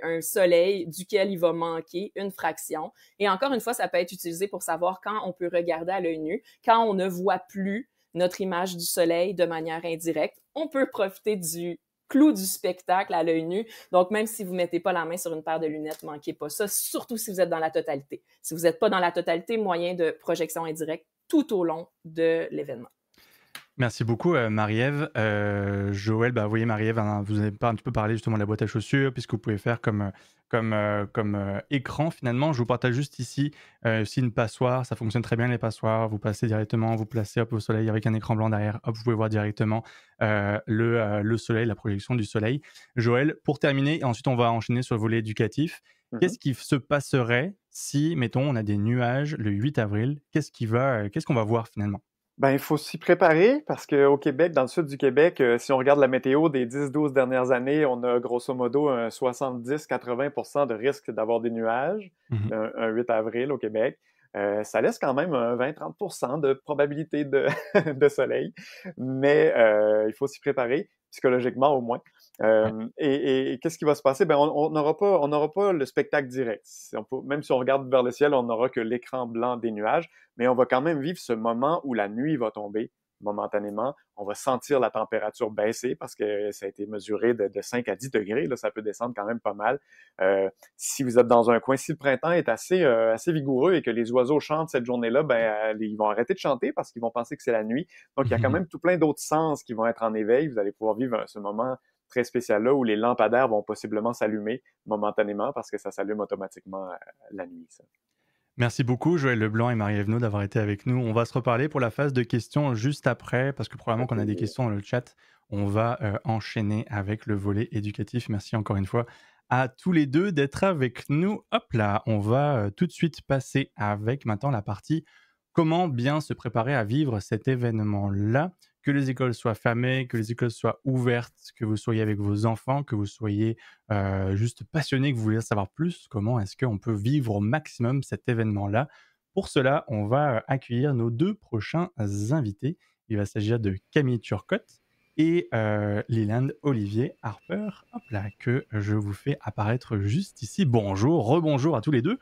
un soleil duquel il va manquer une fraction. Et encore une fois, ça peut être utilisé pour savoir quand on peut regarder à l'œil nu, quand on ne voit plus notre image du soleil de manière indirecte. On peut profiter du clou du spectacle à l'œil nu. Donc, même si vous ne mettez pas la main sur une paire de lunettes, manquez pas ça, surtout si vous êtes dans la totalité. Si vous n'êtes pas dans la totalité, moyen de projection indirecte tout au long de l'événement. Merci beaucoup, Marie-Ève. Joël, vous voyez, Marie-Ève, vous avez un petit peu parlé justement de la boîte à chaussures, puisque vous pouvez faire comme écran finalement. Je vous partage juste ici aussi une passoire. Ça fonctionne très bien, les passoires. Vous passez directement, vous placez au soleil avec un écran blanc derrière. Hop, vous pouvez voir directement le soleil, la projection du soleil. Joël, pour terminer, et ensuite on va enchaîner sur le volet éducatif. Qu'est-ce qui se passerait si, mettons, on a des nuages le 8 avril? Qu'est-ce qu'on va voir finalement? Ben, il faut s'y préparer parce qu'au Québec, dans le sud du Québec, si on regarde la météo des 10-12 dernières années, on a grosso modo un 70-80% de risque d'avoir des nuages, Mhm. un 8 avril au Québec. Ça laisse quand même un 20-30% de probabilité de, de soleil, mais il faut s'y préparer psychologiquement au moins. Ouais. Et qu'est-ce qui va se passer? Ben, on n'aura pas le spectacle direct. Même si on regarde vers le ciel, on n'aura que l'écran blanc des nuages, mais on va quand même vivre ce moment où la nuit va tomber momentanément. On va sentir la température baisser parce que ça a été mesuré de 5 à 10 degrés. Là, ça peut descendre quand même pas mal. Si vous êtes dans un coin, si le printemps est assez vigoureux et que les oiseaux chantent cette journée-là, ben, ils vont arrêter de chanter parce qu'ils vont penser que c'est la nuit. Donc, il y a quand même tout plein d'autres sens qui vont être en éveil. Vous allez pouvoir vivre ce moment très spécial-là où les lampadaires vont possiblement s'allumer momentanément parce que ça s'allume automatiquement la nuit. Ça. Merci beaucoup, Joël Leblanc et Marie Evenot, d'avoir été avec nous. On va se reparler pour la phase de questions juste après, parce que probablement qu'on a des questions dans le chat. On va enchaîner avec le volet éducatif. Merci encore une fois à tous les deux d'être avec nous. Hop là, on va tout de suite passer avec maintenant la partie comment bien se préparer à vivre cet événement-là. Que les écoles soient fermées, que les écoles soient ouvertes, que vous soyez avec vos enfants, que vous soyez juste passionné, que vous voulez savoir plus, comment est-ce qu'on peut vivre au maximum cet événement-là. Pour cela, on va accueillir nos deux prochains invités. Il va s'agir de Camille Turcotte et Leland Olivier Harper, hop là, que je vous fais apparaître juste ici. Bonjour, rebonjour à tous les deux.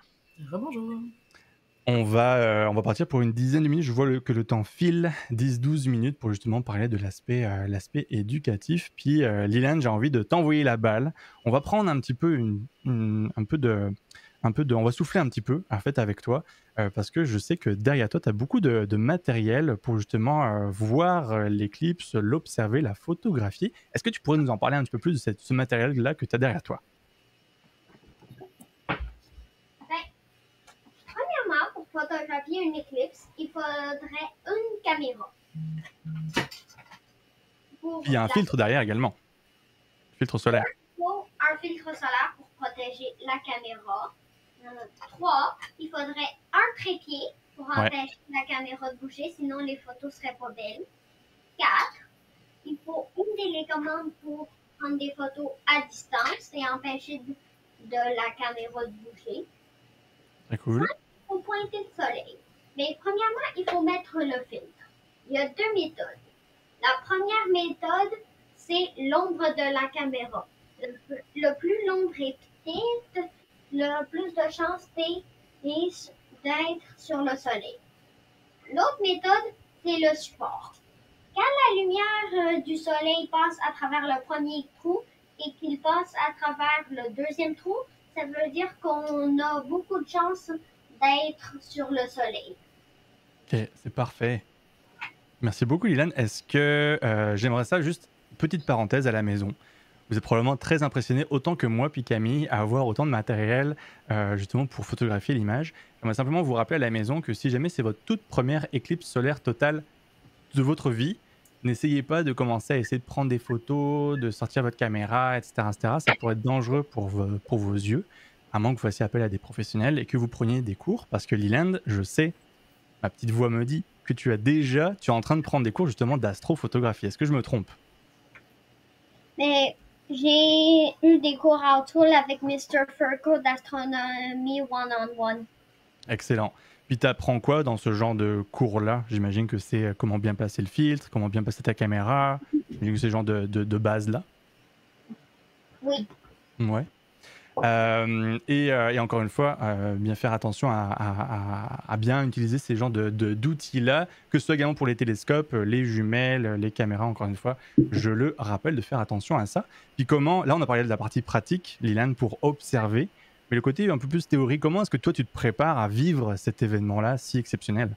Rebonjour. On va partir pour une dizaine de minutes. Je vois que le temps file, 10-12 minutes pour justement parler de l'aspect éducatif. Puis, Lilan, j'ai envie de t'envoyer la balle. On va prendre un petit peu on va souffler un petit peu en fait avec toi parce que je sais que derrière toi, tu as beaucoup de matériel pour justement voir l'éclipse, l'observer, la photographier. Est-ce que tu pourrais nous en parler un petit peu plus de ce matériel-là que tu as derrière toi? Pour photographier une éclipse, il faudrait une caméra. Il y a un filtre derrière également. Filtre solaire. Il faut un filtre solaire pour protéger la caméra. 3, il faudrait un trépied pour empêcher la caméra de bouger, sinon les photos seraient pas belles. 4, il faut une télécommande pour prendre des photos à distance et empêcher de la caméra de bouger. Très cool. Pour pointer le soleil. Mais premièrement, il faut mettre le filtre. Il y a 2 méthodes. La première méthode, c'est l'ombre de la caméra. Le plus l'ombre est petite, le plus de chances d'être sur le soleil. L'autre méthode, c'est le support. Quand la lumière du soleil passe à travers le premier trou et qu'il passe à travers le deuxième trou, ça veut dire qu'on a beaucoup de chances d'être sur le soleil. Ok, c'est parfait. Merci beaucoup, Lilan. Est-ce que j'aimerais ça, juste petite parenthèse à la maison. Vous êtes probablement très impressionnés, autant que moi puis Camille, à avoir autant de matériel justement pour photographier l'image. J'aimerais simplement vous rappeler à la maison que si jamais c'est votre toute première éclipse solaire totale de votre vie, n'essayez pas de commencer à essayer de prendre des photos, de sortir votre caméra, etc. Ça pourrait être dangereux pour vos yeux, à moins que vous fassiez appel à des professionnels et que vous preniez des cours, parce que Leland, je sais, ma petite voix me dit que tu es en train de prendre des cours justement d'astrophotographie. Est-ce que je me trompe? Mais j'ai eu des cours à O'Toole avec Mr. Furco d'astronomie one-on-one. Excellent. Puis tu apprends quoi dans ce genre de cours-là? J'imagine que c'est comment bien placer le filtre, comment bien placer ta caméra. J'imagine que c'est ce genre de base-là. Oui. Ouais. Et encore une fois, bien faire attention à bien utiliser ces genres d'outils-là, que ce soit également pour les télescopes, les jumelles, les caméras, encore une fois, je le rappelle de faire attention à ça. Puis comment, là on a parlé de la partie pratique, Lilan, pour observer, mais le côté un peu plus théorique, comment est-ce que toi tu te prépares à vivre cet événement-là si exceptionnel?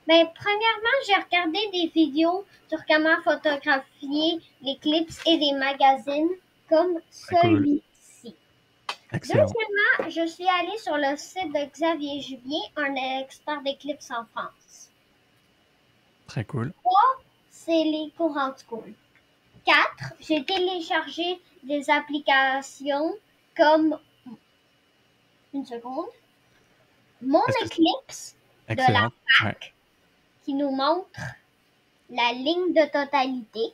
Ben, premièrement, j'ai regardé des vidéos sur comment photographier l'éclipse et des magazines comme celui-ci. Excellent. Deuxièmement, je suis allée sur le site de Xavier Jubier, un expert d'éclipse en France. Très cool. 3, c'est les courants school. 4, j'ai téléchargé des applications comme... Une seconde. Mon éclipse de la PAC qui nous montre la ligne de totalité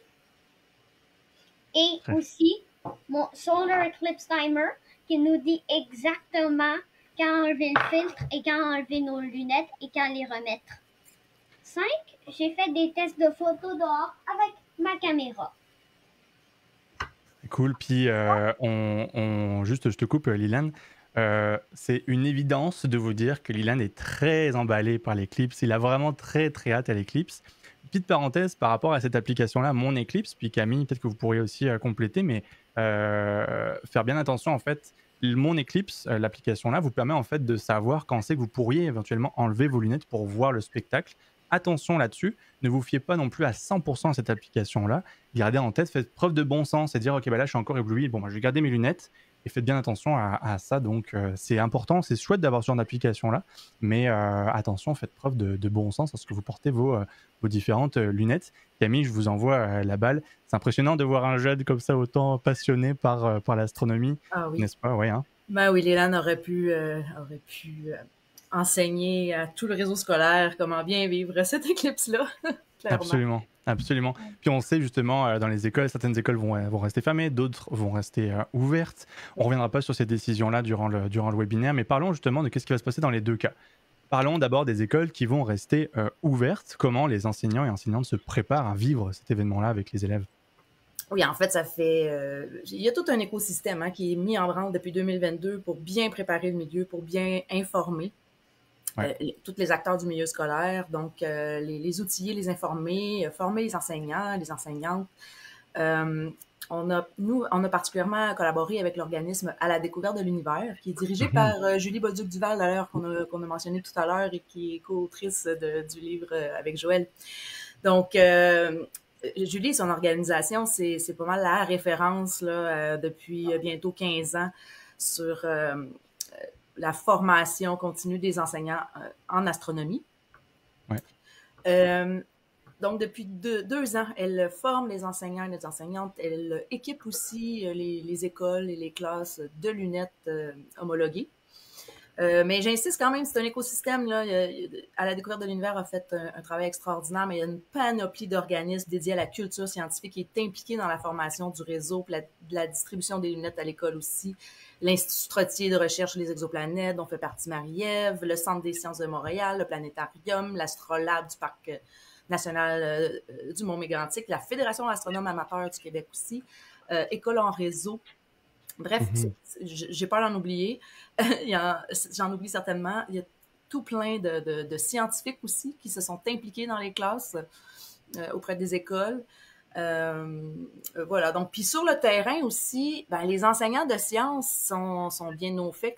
et aussi mon Solar Eclipse Timer qui nous dit exactement quand enlever le filtre et quand enlever nos lunettes et quand les remettre. 5. J'ai fait des tests de photos dehors avec ma caméra. Cool. Puis, juste, je te coupe, Lilan. C'est une évidence de vous dire que Lilan est très emballé par l'Eclipse. Il a vraiment très, très hâte à l'Eclipse. Petite parenthèse par rapport à cette application-là, mon Eclipse, puis Camille, peut-être que vous pourriez aussi compléter, mais faire bien attention, en fait, mon Eclipse, l'application-là, vous permet en fait de savoir quand c'est que vous pourriez éventuellement enlever vos lunettes pour voir le spectacle. Attention là-dessus, ne vous fiez pas non plus à 100% à cette application-là. Gardez en tête, faites preuve de bon sens et dire ok, bah là je suis encore ébloui, bon, bah, je vais garder mes lunettes et faites bien attention à ça. Donc c'est important, c'est chouette d'avoir ce genre d'application-là, mais attention, faites preuve de bon sens lorsque vous portez vos différentes lunettes. Camille, je vous envoie la balle. C'est impressionnant de voir un jeune comme ça autant passionné par l'astronomie, Ah oui. n'est-ce pas? Ouais, hein? Ben oui, Lélan aurait pu enseigner à tout le réseau scolaire comment bien vivre cette éclipse-là, clairement. Absolument, absolument. Puis on sait justement, dans les écoles, certaines écoles vont rester fermées, d'autres vont rester ouvertes. On ne reviendra pas sur ces décisions-là durant le webinaire, mais parlons justement de qu'est-ce qui va se passer dans les deux cas. Parlons d'abord des écoles qui vont rester ouvertes. Comment les enseignants et enseignantes se préparent à vivre cet événement-là avec les élèves? Oui, en fait, ça fait... il y a tout un écosystème qui est mis en branle depuis 2022 pour bien préparer le milieu, pour bien informer tous les acteurs du milieu scolaire, donc les outiller, les informer, former les enseignants, les enseignantes. On a particulièrement collaboré avec l'organisme À la découverte de l'univers, qui est dirigé par Julie Bolduc-Duval, d'ailleurs, qu'on a mentionné tout à l'heure et qui est co-autrice du livre avec Joël. Donc, Julie et son organisation, c'est pas mal la référence là, depuis bientôt 15 ans sur la formation continue des enseignants en astronomie. Ouais. Donc, depuis 2 ans, elle forme les enseignants et les enseignantes. Elle équipe aussi les écoles et les classes de lunettes homologuées. Mais j'insiste quand même, c'est un écosystème. Là, À la découverte de l'univers a fait un travail extraordinaire, mais il y a une panoplie d'organismes dédiés à la culture scientifique qui est impliquée dans la formation du réseau, la distribution des lunettes à l'école aussi. L'Institut Trottier de recherche sur les exoplanètes, dont fait partie Marie-Ève, le Centre des sciences de Montréal, le Planétarium, l'Astrolabe du Parc national du Mont-Mégantic, la Fédération astronomes amateurs du Québec aussi, École en réseau. Bref, j'ai peur d'en oublier. J'en oublie certainement. Il y a tout plein de scientifiques aussi qui se sont impliqués dans les classes auprès des écoles. Voilà. Donc, puis sur le terrain aussi, ben, les enseignants de sciences sont bien au fait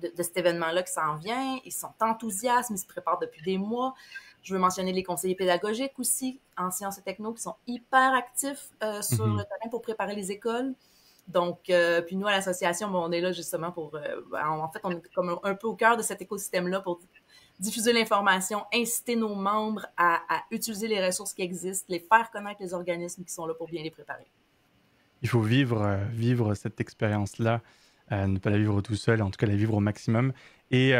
de cet événement-là qui s'en vient. Ils sont enthousiastes, ils se préparent depuis des mois. Je veux mentionner les conseillers pédagogiques aussi en sciences et techno qui sont hyper actifs sur le terrain pour préparer les écoles. Donc, puis nous, à l'association, on est là justement pour... en fait, on est comme un peu au cœur de cet écosystème-là pour diffuser l'information, inciter nos membres à utiliser les ressources qui existent, les faire connaître les organismes qui sont là pour bien les préparer. Il faut vivre cette expérience-là, ne pas la vivre tout seul, en tout cas la vivre au maximum. Et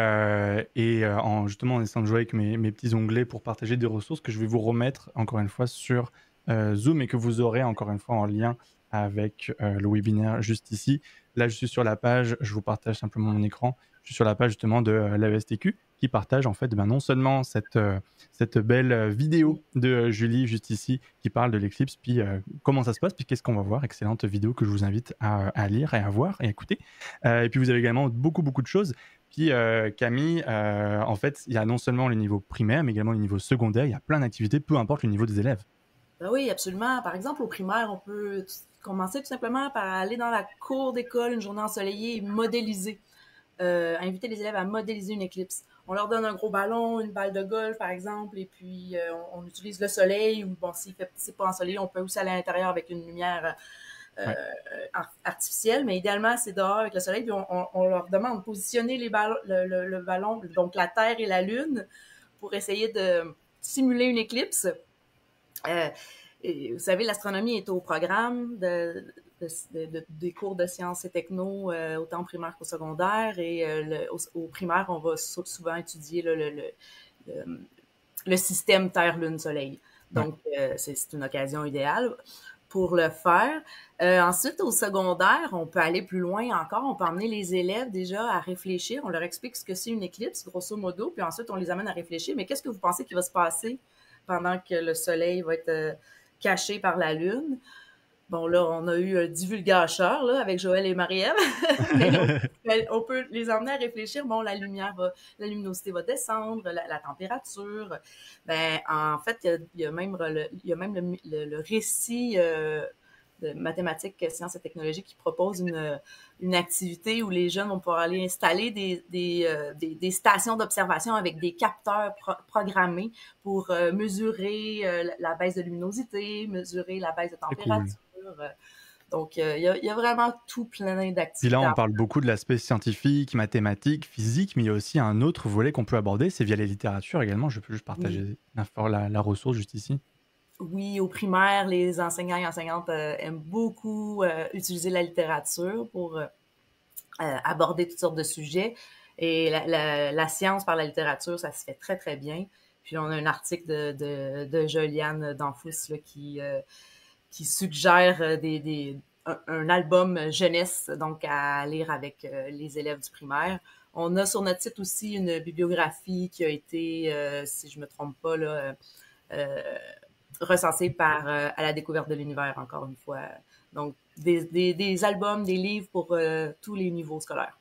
justement, en essayant de jouer avec mes petits onglets pour partager des ressources que je vais vous remettre encore une fois sur Zoom et que vous aurez encore une fois en lien avec le webinaire juste ici. Là, je suis sur la page, je vous partage simplement mon écran, je suis sur la page justement de l'AESTQ qui partage en fait non seulement cette belle vidéo de Julie juste ici qui parle de l'éclipse, puis comment ça se passe, puis qu'est-ce qu'on va voir, excellente vidéo que je vous invite à lire et à voir et à écouter. Et puis vous avez également beaucoup de choses. Puis Camille, en fait, il y a non seulement le niveau primaire, mais également le niveau secondaire, il y a plein d'activités, peu importe le niveau des élèves. Ben oui, absolument. Par exemple, au primaire, on peut commencer tout simplement par aller dans la cour d'école une journée ensoleillée et modéliser. Inviter les élèves à modéliser une éclipse. On leur donne un gros ballon, une balle de golf, par exemple, et puis on utilise le soleil, ou bon, si c'est pas ensoleillé, on peut aussi aller à l'intérieur avec une lumière artificielle, mais idéalement, c'est dehors avec le soleil, puis on leur demande de positionner le ballon, donc la Terre et la Lune, pour essayer de simuler une éclipse. Et vous savez, l'astronomie est au programme des cours de sciences et techno, autant primaire qu'au secondaire. Et au primaire, on va souvent étudier le système Terre-Lune-Soleil. Donc, c'est une occasion idéale pour le faire. Ensuite, au secondaire, on peut aller plus loin encore. On peut emmener les élèves déjà à réfléchir. On leur explique ce que c'est une éclipse, grosso modo, puis ensuite, on les amène à réfléchir. Mais qu'est-ce que vous pensez qui va se passer pendant que le Soleil va être caché par la Lune? Bon, là, on a eu un divulgateur là, avec Joël et Marie-Ève. Mais on peut les emmener à réfléchir. Bon, la luminosité va descendre, la température. Ben, en fait, il y a même le récit de mathématiques, sciences et technologies qui propose une activité où les jeunes vont pouvoir aller installer des stations d'observation avec des capteurs programmés pour mesurer la baisse de luminosité, mesurer la baisse de température. Cool. Donc, il y a vraiment tout plein d'activités. Puis là, on parle beaucoup de l'aspect scientifique, mathématique, physique, mais il y a aussi un autre volet qu'on peut aborder, c'est via la littérature également. Je peux juste partager la ressource juste ici. Oui, au primaire, les enseignants et enseignantes aiment beaucoup utiliser la littérature pour aborder toutes sortes de sujets. Et la science par la littérature, ça se fait très, très bien. Puis, on a un article de Joliane Danfous là, qui suggère un album jeunesse donc à lire avec les élèves du primaire. On a sur notre site aussi une bibliographie qui a été, si je me trompe pas, là, recensée par À la découverte de l'univers, encore une fois. Donc, des albums, des livres pour tous les niveaux scolaires.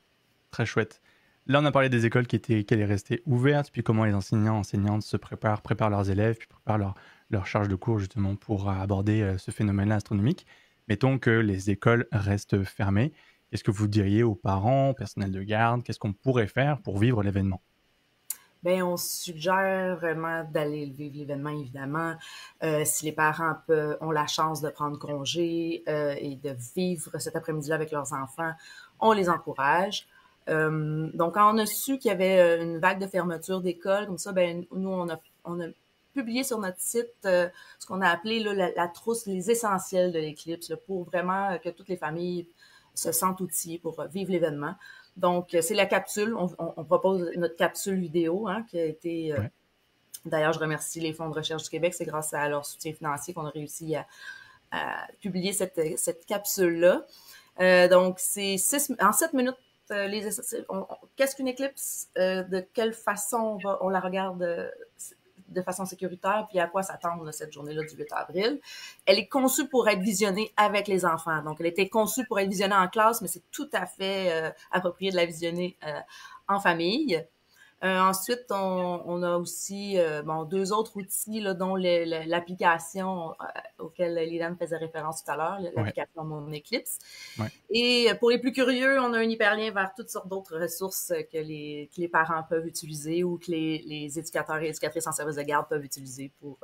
Très chouette. Là, on a parlé des écoles qui allaient rester ouvertes, puis comment les enseignants, enseignantes se préparent leurs élèves, puis préparent leur charge de cours justement pour aborder ce phénomène-là astronomique. Mettons que les écoles restent fermées. Qu'est-ce que vous diriez aux parents, au personnel de garde? Qu'est-ce qu'on pourrait faire pour vivre l'événement? Bien, on suggère vraiment d'aller vivre l'événement, évidemment. Si les parents ont la chance de prendre congé et de vivre cet après-midi-là avec leurs enfants, on les encourage. Donc, quand on a su qu'il y avait une vague de fermeture d'écoles, comme ça, ben nous, on a publié sur notre site ce qu'on a appelé là, la trousse, les essentiels de l'éclipse, là, pour vraiment que toutes les familles se sentent outillées pour vivre l'événement. Donc, c'est la capsule. On propose notre capsule vidéo qui a été... Ouais. D'ailleurs, je remercie les Fonds de recherche du Québec. C'est grâce à leur soutien financier qu'on a réussi à publier cette capsule-là. Donc, c'est en 7 minutes. Qu'est-ce qu'une éclipse? De quelle façon on la regarde de façon sécuritaire, puis à quoi s'attendre cette journée-là du 8 avril. Elle est conçue pour être visionnée avec les enfants. Donc, elle était conçue pour être visionnée en classe, mais c'est tout à fait approprié de la visionner en famille. Ensuite, on a aussi 2 autres outils, là, dont l'application auquel Lilan faisait référence tout à l'heure, l'application Mon Éclipse. Ouais. Et pour les plus curieux, on a un hyperlien vers toutes sortes d'autres ressources que les parents peuvent utiliser ou que les éducateurs et éducatrices en service de garde peuvent utiliser pour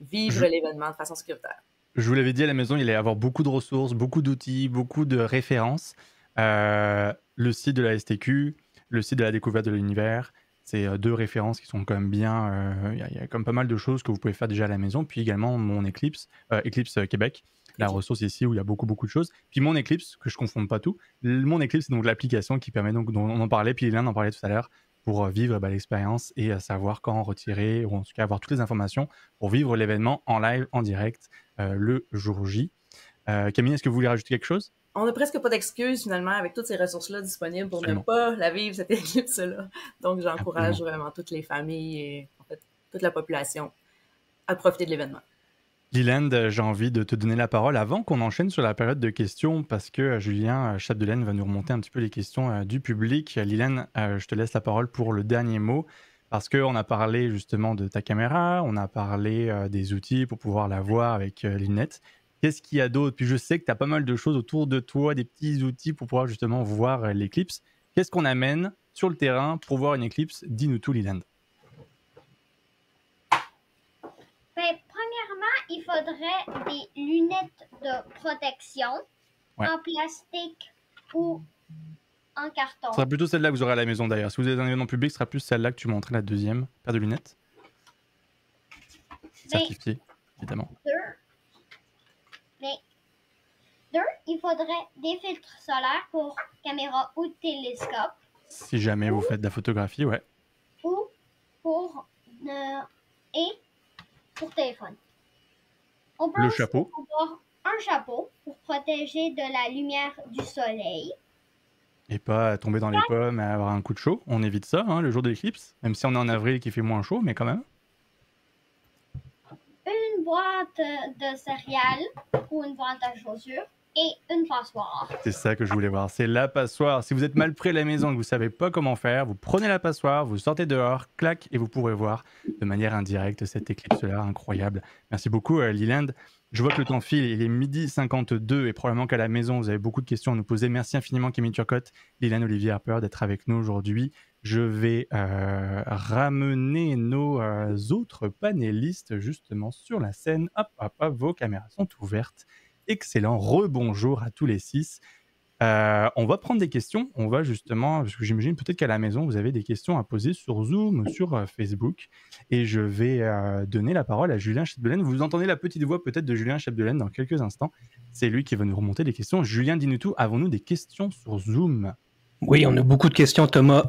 vivre l'événement de façon sécuritaire. Je vous l'avais dit, à la maison, il allait y avoir beaucoup de ressources, beaucoup d'outils, beaucoup de références. Le site de la STQ, le site de la découverte de l'univers, c'est 2 références qui sont quand même bien. Il y a comme pas mal de choses que vous pouvez faire déjà à la maison. Puis également Mon Éclipse, Éclipse Québec, la ressource ici où il y a beaucoup de choses. Puis Mon Éclipse, que je ne confonde pas tout. Mon Éclipse, c'est donc l'application qui permet, donc, dont on en parlait, puis Hélène en parlait tout à l'heure, pour vivre l'expérience et savoir quand retirer, ou en tout cas avoir toutes les informations pour vivre l'événement en live, en direct, le jour J. Camille, est-ce que vous voulez rajouter quelque chose? On n'a presque pas d'excuses, finalement, avec toutes ces ressources-là disponibles pour ne pas la vivre, cette éclipse-là. Donc, j'encourage vraiment toutes les familles et en fait, toute la population à profiter de l'événement. Liland, j'ai envie de te donner la parole avant qu'on enchaîne sur la période de questions parce que Julien Chapdelaine va nous remonter un petit peu les questions du public. Liland, je te laisse la parole pour le dernier mot parce qu'on a parlé justement de ta caméra, on a parlé des outils pour pouvoir la voir avec les lunettes. Qu'est-ce qu'il y a d'autre? Puis je sais que tu as pas mal de choses autour de toi, des petits outils pour pouvoir justement voir l'éclipse. Qu'est-ce qu'on amène sur le terrain pour voir une éclipse? Dis-nous tout, Liland. Premièrement, il faudrait des lunettes de protection en plastique ou en carton. Ce sera plutôt celle-là que vous aurez à la maison d'ailleurs. Si vous êtes dans un événement public, ce sera plus celle-là que tu montrais, la deuxième paire de lunettes. Certifiée, évidemment. Il faudrait des filtres solaires pour caméra ou télescope. Si jamais vous faites de la photographie, Ou pour et pour téléphone. On peut Le aussi chapeau. avoir un chapeau pour protéger de la lumière du soleil. Et pas tomber dans les pommes et avoir un coup de chaud. On évite ça, hein, le jour de l'éclipse. Même si on est en avril qui fait moins chaud, mais quand même. Une boîte de céréales ou une boîte à chaussures et une passoire. C'est ça que je voulais voir. C'est la passoire. Si vous êtes mal pris à la maison et que vous savez pas comment faire, vous prenez la passoire, vous sortez dehors, clac, et vous pourrez voir de manière indirecte cette éclipse-là incroyable. Merci beaucoup, Leland. Je vois que le temps file, il est 12h52 et probablement qu'à la maison, vous avez beaucoup de questions à nous poser. Merci infiniment, Camille Turcotte, Leland, Olivier Harper, d'être avec nous aujourd'hui. Je vais ramener nos autres panélistes justement sur la scène. Hop, hop, hop, vos caméras sont ouvertes. Excellent, rebonjour à tous les 6. On va prendre des questions, on va justement, parce que j'imagine peut-être qu'à la maison, vous avez des questions à poser sur Zoom, sur Facebook, et je vais donner la parole à Julien Chapdelaine. Vous entendez la petite voix peut-être de Julien Chapdelaine dans quelques instants. C'est lui qui va nous remonter les questions. Julien, dis-nous tout, avons-nous des questions sur Zoom? Oui, on a beaucoup de questions, Thomas.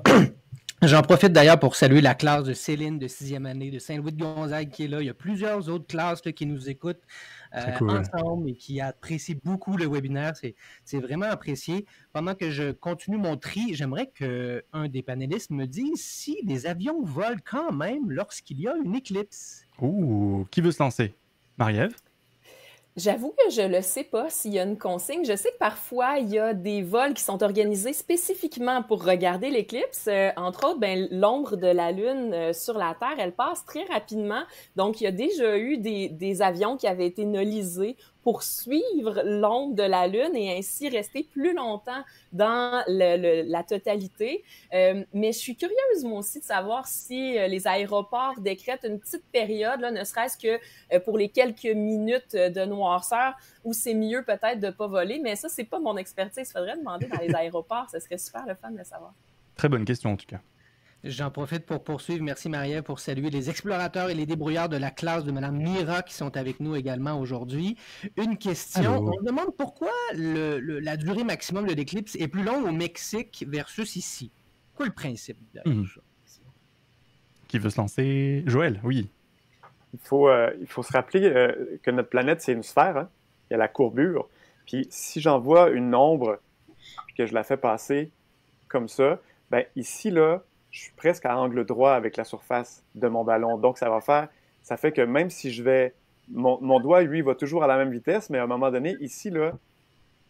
J'en profite d'ailleurs pour saluer la classe de Céline de 6e année de Saint-Louis-de-Gonzague qui est là. Il y a plusieurs autres classes là, qui nous écoutent cool. ensemble et qui apprécient beaucoup le webinaire. C'est vraiment apprécié. Pendant que je continue mon tri, j'aimerais qu'un des panélistes me dise si les avions volent quand même lorsqu'il y a une éclipse. Ouh, qui veut se lancer? Marie-Ève? J'avoue que je ne sais pas s'il y a une consigne. Je sais que parfois, il y a des vols qui sont organisés spécifiquement pour regarder l'éclipse. Entre autres, l'ombre de la Lune sur la Terre, elle passe très rapidement. Donc, il y a déjà eu des avions qui avaient été nolisés pour suivre l'ombre de la Lune et ainsi rester plus longtemps dans la totalité. Mais je suis curieuse, moi aussi, de savoir si les aéroports décrètent une petite période, là, ne serait-ce que pour les quelques minutes de noirceur, où c'est mieux peut-être de ne pas voler. Mais ça, c'est pas mon expertise. Il faudrait demander dans les aéroports. Ce serait super le fun de savoir. Très bonne question, en tout cas. J'en profite pour poursuivre. Merci Marie-Ève pour saluer les explorateurs et les débrouillards de la classe de Mme Mira qui sont avec nous également aujourd'hui. Une question, Allô. on se demande pourquoi la durée maximum de l'éclipse est plus longue au Mexique versus ici. Quoi le principe de tout ça? Qui veut se lancer? Joël, oui. Il faut se rappeler que notre planète, c'est une sphère. Hein? Il y a la courbure. Puis si j'envoie une ombre puis que je la fais passer comme ça, ben ici, là, je suis presque à angle droit avec la surface de mon ballon. Donc, ça fait que même si je vais... Mon doigt, lui, va toujours à la même vitesse, mais à un moment donné, ici, là,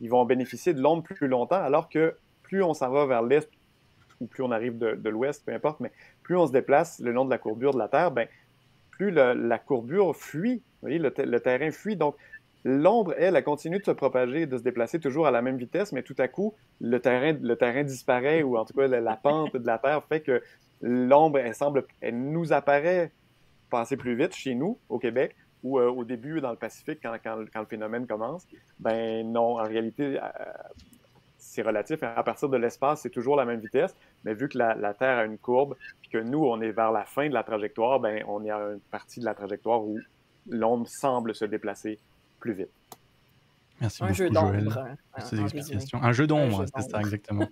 ils vont bénéficier de l'ombre plus longtemps, alors que plus on s'en va vers l'est ou plus on arrive de l'ouest, peu importe, mais plus on se déplace le long de la courbure de la Terre, ben, plus la courbure fuit. Vous voyez, le terrain fuit. Donc, l'ombre, elle continue de se propager, de se déplacer toujours à la même vitesse, mais tout à coup, le terrain disparaît, ou en tout cas, la pente de la Terre fait que l'ombre, elle nous apparaît passer plus vite chez nous, au Québec, ou au début dans le Pacifique, quand le phénomène commence. Ben non, en réalité, c'est relatif. À partir de l'espace, c'est toujours la même vitesse, mais vu que la Terre a une courbe, puis que nous, on est vers la fin de la trajectoire, ben on est à une partie de la trajectoire où l'ombre semble se déplacer plus vite. Merci Un beaucoup, jeu Joël, d'ombre. pour ces explications. Un jeu d'ombre, c'est ça, exactement.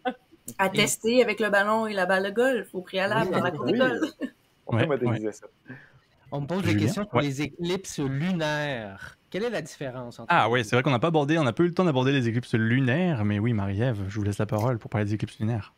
À tester avec le ballon et la balle de golf au préalable dans la cour d'école. On peut modéliser ça. On me pose des Julien? questions sur les éclipses lunaires. Quelle est la différence entre Ah ouais, c'est vrai qu'on n'a pas eu le temps d'aborder les éclipses lunaires, mais oui, Marie-Ève, je vous laisse la parole pour parler des éclipses lunaires.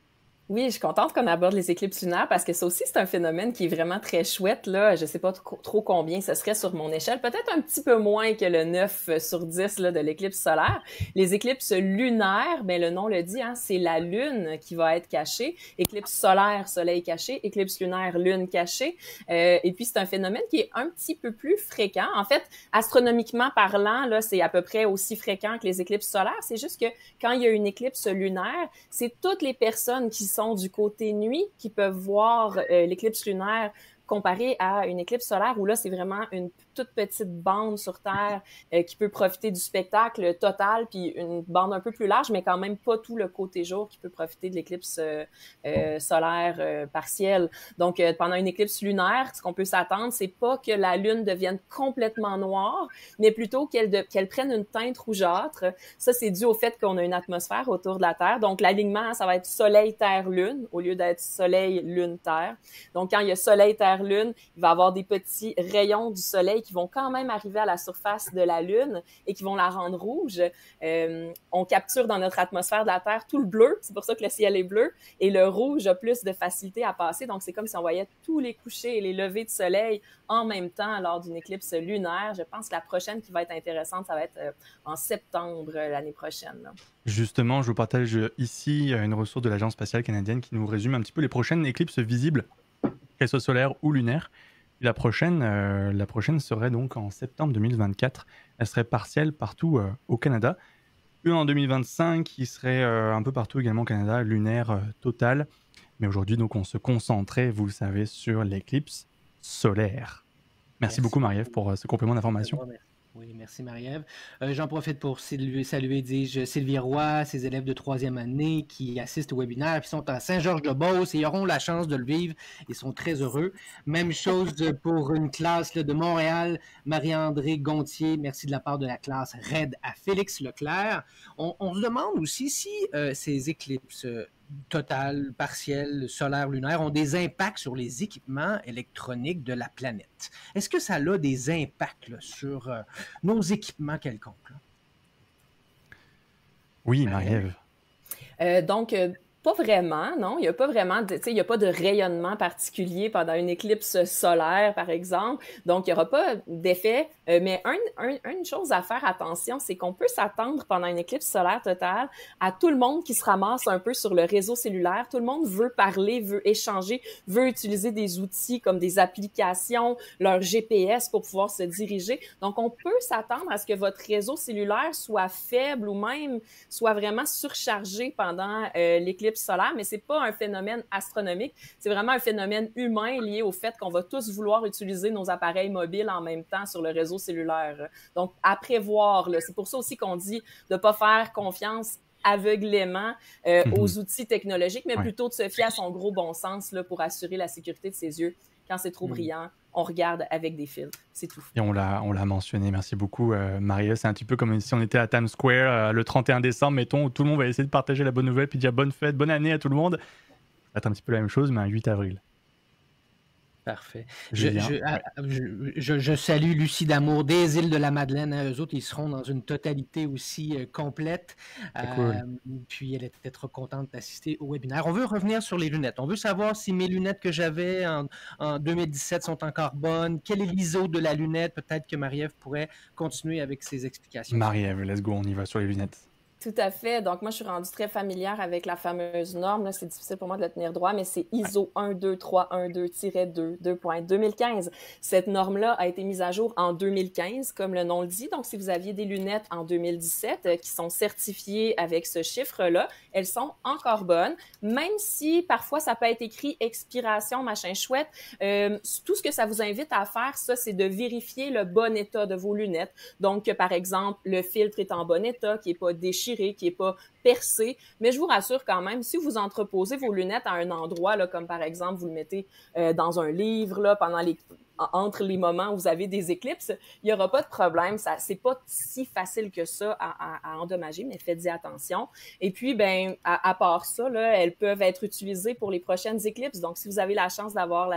Oui, je suis contente qu'on aborde les éclipses lunaires parce que ça aussi, c'est un phénomène qui est vraiment très chouette. Là. Je sais pas trop combien ce serait sur mon échelle. Peut-être un petit peu moins que le 9 sur 10 là, de l'éclipse solaire. Les éclipses lunaires, le nom le dit, hein, c'est la Lune qui va être cachée. Éclipse solaire, soleil caché. Éclipse lunaire, Lune cachée. Et puis, c'est un phénomène qui est un petit peu plus fréquent. En fait, astronomiquement parlant, là, c'est à peu près aussi fréquent que les éclipses solaires. C'est juste que quand il y a une éclipse lunaire, c'est toutes les personnes qui sont du côté nuit qui peuvent voir l'éclipse lunaire comparé à une éclipse solaire où là, c'est vraiment une toute petite bande sur Terre qui peut profiter du spectacle total, puis une bande un peu plus large, mais quand même pas tout le côté jour qui peut profiter de l'éclipse solaire partielle. Donc, pendant une éclipse lunaire, ce qu'on peut s'attendre, c'est pas que la Lune devienne complètement noire, mais plutôt qu'elle prenne une teinte rougeâtre. Ça, c'est dû au fait qu'on a une atmosphère autour de la Terre. Donc, l'alignement, ça va être Soleil-Terre-Lune au lieu d'être Soleil-Lune-Terre. Donc, quand il y a Soleil-Terre claire-lune, il va y avoir des petits rayons du soleil qui vont quand même arriver à la surface de la Lune et qui vont la rendre rouge. On capture dans notre atmosphère de la Terre tout le bleu, c'est pour ça que le ciel est bleu, et le rouge a plus de facilité à passer. Donc, c'est comme si on voyait tous les couchers et les levées de soleil en même temps lors d'une éclipse lunaire. Je pense que la prochaine qui va être intéressante, ça va être en septembre l'année prochaine. Là. Justement, je vous partage ici une ressource de l'Agence spatiale canadienne qui nous résume un petit peu les prochaines éclipses visibles, qu'elles soient solaires ou lunaires. La prochaine serait donc en septembre 2024. Elle serait partielle partout au Canada. Une en 2025 qui serait un peu partout également au Canada, lunaire totale. Mais aujourd'hui, donc, on se concentrait, vous le savez, sur l'éclipse solaire. Merci beaucoup, Marie-Ève, pour ce complément d'information. Oui, merci Marie-Ève. J'en profite pour saluer, dis-je, Sylvie Roy, ses élèves de 3e année qui assistent au webinaire, qui sont à Saint-Georges-de-Beauce et auront la chance de le vivre. Ils sont très heureux. Même chose pour une classe de Montréal, Marie-André Gontier. Merci de la part de la classe RAID à Félix Leclerc. On se demande aussi si ces éclipses totales, partielles, solaires, lunaires ont des impacts sur les équipements électroniques de la planète. Est-ce que ça a des impacts là, sur nos équipements quelconques? Là? Oui, Marie-Ève. Donc, pas vraiment, non. Il n'y a pas vraiment, il n'y a pas de rayonnement particulier pendant une éclipse solaire, par exemple. Donc, il n'y aura pas d'effet. Mais une chose à faire attention, c'est qu'on peut s'attendre pendant une éclipse solaire totale à tout le monde qui se ramasse un peu sur le réseau cellulaire. Tout le monde veut parler, veut échanger, veut utiliser des outils comme des applications, leur GPS pour pouvoir se diriger. Donc, on peut s'attendre à ce que votre réseau cellulaire soit faible ou même soit vraiment surchargé pendant l'éclipse solaire, mais c'est pas un phénomène astronomique, c'est vraiment un phénomène humain lié au fait qu'on va tous vouloir utiliser nos appareils mobiles en même temps sur le réseau cellulaire. Donc, à prévoir, là, c'est pour ça aussi qu'on dit de pas faire confiance aveuglément aux outils technologiques, mais plutôt de se fier à son gros bon sens là, pour assurer la sécurité de ses yeux. Quand c'est trop brillant, on regarde avec des filtres. C'est tout. Et on l'a mentionné. Merci beaucoup, Marie. C'est un petit peu comme si on était à Times Square le 31 décembre, mettons, où tout le monde va essayer de partager la bonne nouvelle puis dire bonne fête, bonne année à tout le monde. Ça va être un petit peu la même chose, mais un 8 avril. Parfait. Je salue Lucie D'Amour des Îles de la Madeleine. Eux autres, ils seront dans une totalité aussi complète. Cool. Puis elle était trop contente d'assister au webinaire. On veut revenir sur les lunettes. On veut savoir si mes lunettes que j'avais en 2017 sont encore bonnes. Quel est l'ISO de la lunette? Peut-être que Marie-Ève pourrait continuer avec ses explications. Marie-Ève, let's go, on y va sur les lunettes. Tout à fait. Donc, moi, je suis rendue très familière avec la fameuse norme. Là, c'est difficile pour moi de la tenir droit, mais c'est ISO 12312-2, 2.2015. Cette norme-là a été mise à jour en 2015, comme le nom le dit. Donc, si vous aviez des lunettes en 2017 qui sont certifiées avec ce chiffre-là, elles sont encore bonnes, même si parfois ça peut être écrit expiration, machin chouette. Tout ce que ça vous invite à faire, ça, c'est de vérifier le bon état de vos lunettes. Donc, par exemple, le filtre est en bon état, qui n'est pas déchiré, qui n'est pas percé. Mais je vous rassure quand même, si vous entreposez vos lunettes à un endroit, là, comme par exemple, vous le mettez dans un livre, là, entre les moments où vous avez des éclipses, il n'y aura pas de problème. C'est pas si facile que ça à endommager, mais faites-y attention. Et puis, ben, à part ça, là, elles peuvent être utilisées pour les prochaines éclipses. Donc, si vous avez la chance d'avoir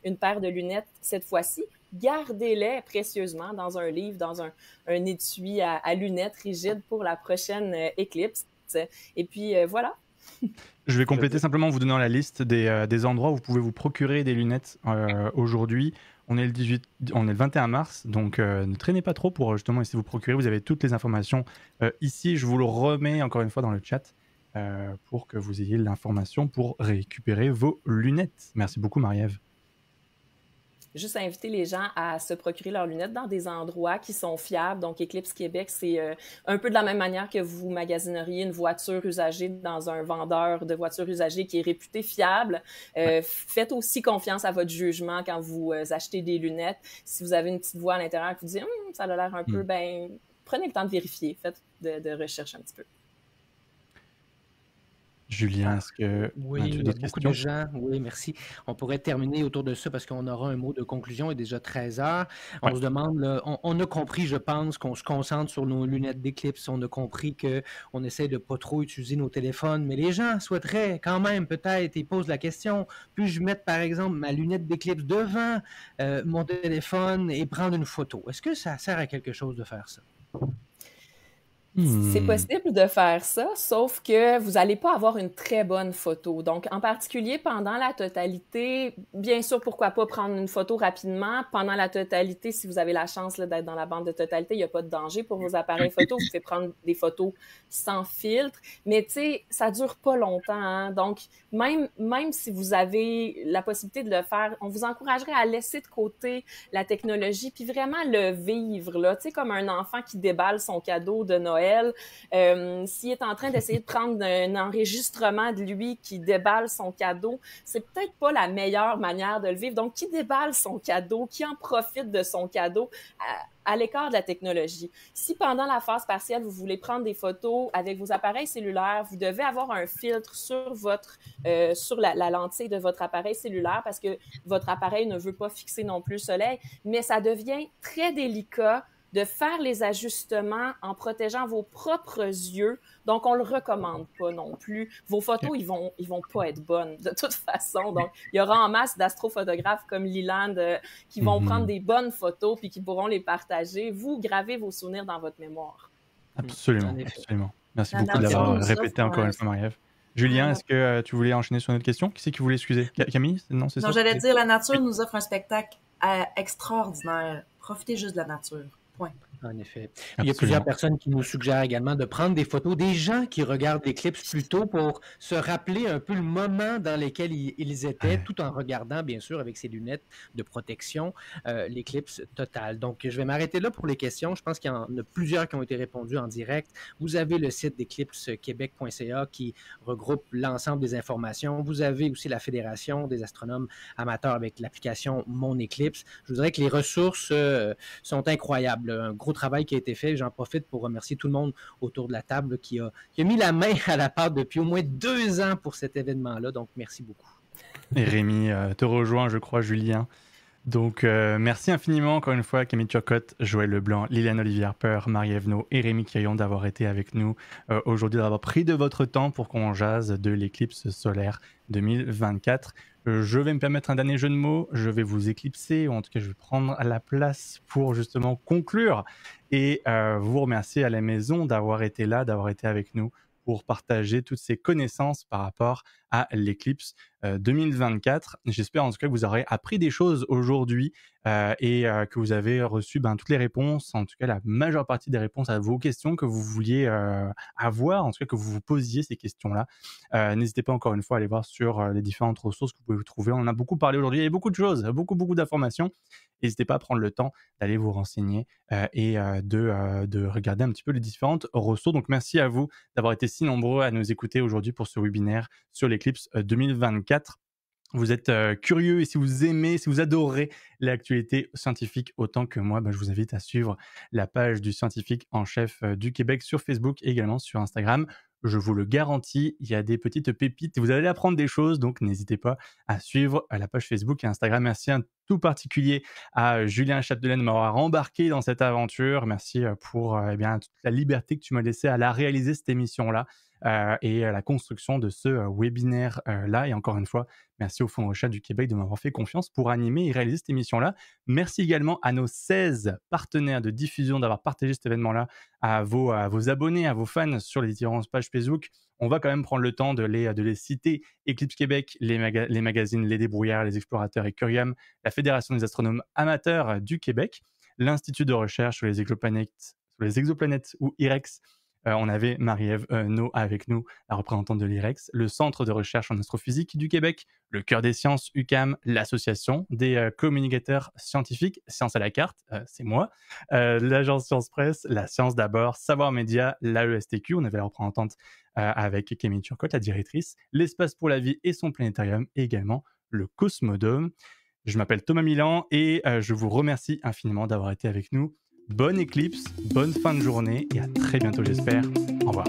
une paire de lunettes cette fois-ci, gardez-les précieusement dans un livre, dans un étui à lunettes rigide pour la prochaine éclipse. Et puis, voilà. Je vais compléter simplement en vous donnant la liste des endroits où vous pouvez vous procurer des lunettes aujourd'hui. On est le 21 mars, donc ne traînez pas trop pour justement essayer de vous procurer. Vous avez toutes les informations ici. Je vous le remets encore une fois dans le chat pour que vous ayez l'information pour récupérer vos lunettes. Merci beaucoup, Marie-Ève. Juste inviter les gens à se procurer leurs lunettes dans des endroits qui sont fiables. Donc, Eclipse Québec, c'est un peu de la même manière que vous magasineriez une voiture usagée dans un vendeur de voitures usagées qui est réputé fiable. Faites aussi confiance à votre jugement quand vous achetez des lunettes. Si vous avez une petite voix à l'intérieur qui vous dit « ça a l'air un peu », ben prenez le temps de vérifier. Faites de recherche un petit peu. Julien, est-ce que Oui, as-tu il y a d'autres beaucoup de questions? gens. Oui, merci. On pourrait terminer autour de ça parce qu'on aura un mot de conclusion. Il est déjà 13 heures. Ouais. On se demande, là, on a compris, je pense, qu'on se concentre sur nos lunettes d'éclipse. On a compris qu'on essaie de pas trop utiliser nos téléphones, mais les gens souhaiteraient quand même, peut-être, ils posent la question, puis-je mettre, par exemple, ma lunette d'éclipse devant mon téléphone et prendre une photo? Est-ce que ça sert à quelque chose de faire ça? C'est possible de faire ça, sauf que vous n'allez pas avoir une très bonne photo. Donc, en particulier pendant la totalité, bien sûr, pourquoi pas prendre une photo rapidement. Pendant la totalité, si vous avez la chance là, d'être dans la bande de totalité, il n'y a pas de danger pour vos appareils photo. Vous pouvez prendre des photos sans filtre. Mais tu sais, ça dure pas longtemps. Hein? Donc, même si vous avez la possibilité de le faire, on vous encouragerait à laisser de côté la technologie puis vraiment le vivre. Là. Tu sais, comme un enfant qui déballe son cadeau de Noël. S'il est en train d'essayer de prendre un enregistrement de lui qui déballe son cadeau, c'est peut-être pas la meilleure manière de le vivre. Donc, qui déballe son cadeau, qui en profite de son cadeau à l'écart de la technologie. Si pendant la phase partielle, vous voulez prendre des photos avec vos appareils cellulaires, vous devez avoir un filtre sur sur la lentille de votre appareil cellulaire parce que votre appareil ne veut pas fixer non plus le soleil, mais ça devient très délicat de faire les ajustements en protégeant vos propres yeux. Donc, on le recommande pas non plus. Vos photos, ils vont pas être bonnes de toute façon. Donc, il y aura en masse d'astrophotographes comme Leland qui vont prendre des bonnes photos puis qui pourront les partager. Vous, gravez vos souvenirs dans votre mémoire. Absolument, En effet. absolument. Merci La beaucoup de nature l'avoir nous répété offre encore une fois, Marie-Ève. Julien, est-ce que tu voulais enchaîner sur une autre question? Qui c'est qui voulait excuser? Camille? Non, c'est ça? Non, j'allais dire, la nature nous offre un spectacle extraordinaire. Profitez juste de la nature. Point. En effet. Il y a Absolument. plusieurs personnes qui nous suggèrent également de prendre des photos des gens qui regardent l'éclipse plutôt pour se rappeler un peu le moment dans lequel ils étaient, tout en regardant, bien sûr, avec ses lunettes de protection, l'éclipse totale. Donc, je vais m'arrêter là pour les questions. Je pense qu'il y en a plusieurs qui ont été répondues en direct. Vous avez le site d'éclipsequebec.ca qui regroupe l'ensemble des informations. Vous avez aussi la Fédération des astronomes amateurs avec l'application Mon Éclipse. Je voudrais que les ressources sont incroyables. Un gros travail qui a été fait. J'en profite pour remercier tout le monde autour de la table qui a mis la main à la pâte depuis au moins 2 ans pour cet événement-là. Donc, merci beaucoup. Et Rémi te rejoint, je crois, Julien. Donc, merci infiniment, encore une fois, Camille Turcotte, Joël Leblanc, Liliane Olivier-Harper, Marie-Ève No et Rémi Quirion d'avoir été avec nous aujourd'hui, d'avoir pris de votre temps pour qu'on jase de l'éclipse solaire 2024. Je vais me permettre un dernier jeu de mots, je vais vous éclipser, ou en tout cas je vais prendre la place pour justement conclure et vous remercier à la maison d'avoir été là, d'avoir été avec nous pour partager toutes ces connaissances par rapport à l'éclipse 2024. J'espère en tout cas que vous aurez appris des choses aujourd'hui et que vous avez reçu toutes les réponses, en tout cas la majeure partie des réponses à vos questions que vous vouliez avoir, en tout cas que vous vous posiez ces questions-là. N'hésitez pas encore une fois à aller voir sur les différentes ressources que vous pouvez trouver. On en a beaucoup parlé aujourd'hui, il y a beaucoup de choses, beaucoup d'informations. N'hésitez pas à prendre le temps d'aller vous renseigner et de regarder un petit peu les différentes ressources. Donc merci à vous d'avoir été si nombreux à nous écouter aujourd'hui pour ce webinaire sur l'éclipse 2024. Vous êtes curieux et si vous aimez, si vous adorez l'actualité scientifique autant que moi, je vous invite à suivre la page du scientifique en chef du Québec sur Facebook et également sur Instagram. Je vous le garantis, il y a des petites pépites. Vous allez apprendre des choses, donc n'hésitez pas à suivre la page Facebook et Instagram. Merci un tout particulier à Julien Chapdelaine de m'avoir embarqué dans cette aventure. Merci pour toute la liberté que tu m'as laissée à la réaliser, cette émission-là. Et la construction de ce webinaire-là. Et encore une fois, merci au Fonds de recherche du Québec de m'avoir fait confiance pour animer et réaliser cette émission-là. Merci également à nos 16 partenaires de diffusion d'avoir partagé cet événement-là, à vos abonnés, à vos fans sur les différentes pages Facebook. On va quand même prendre le temps de les citer. Éclipse Québec, les magazines Les Débrouillards, Les Explorateurs et Curium, la Fédération des astronomes amateurs du Québec, l'Institut de recherche sur les exoplanètes ou IREX. On avait Marie-Ève No avec nous, la représentante de l'IREX, le Centre de recherche en astrophysique du Québec, le Cœur des sciences UQAM, l'Association des communicateurs scientifiques, Science à la carte, c'est moi, l'Agence Science Presse, la Science d'abord, Savoir Média, l'AESTQ, on avait la représentante avec Camille Turcotte, la directrice, l'Espace pour la vie et son planétarium, et également le Cosmodome. Je m'appelle Thomas Milan et je vous remercie infiniment d'avoir été avec nous. Bonne éclipse, bonne fin de journée et à très bientôt j'espère. Au revoir.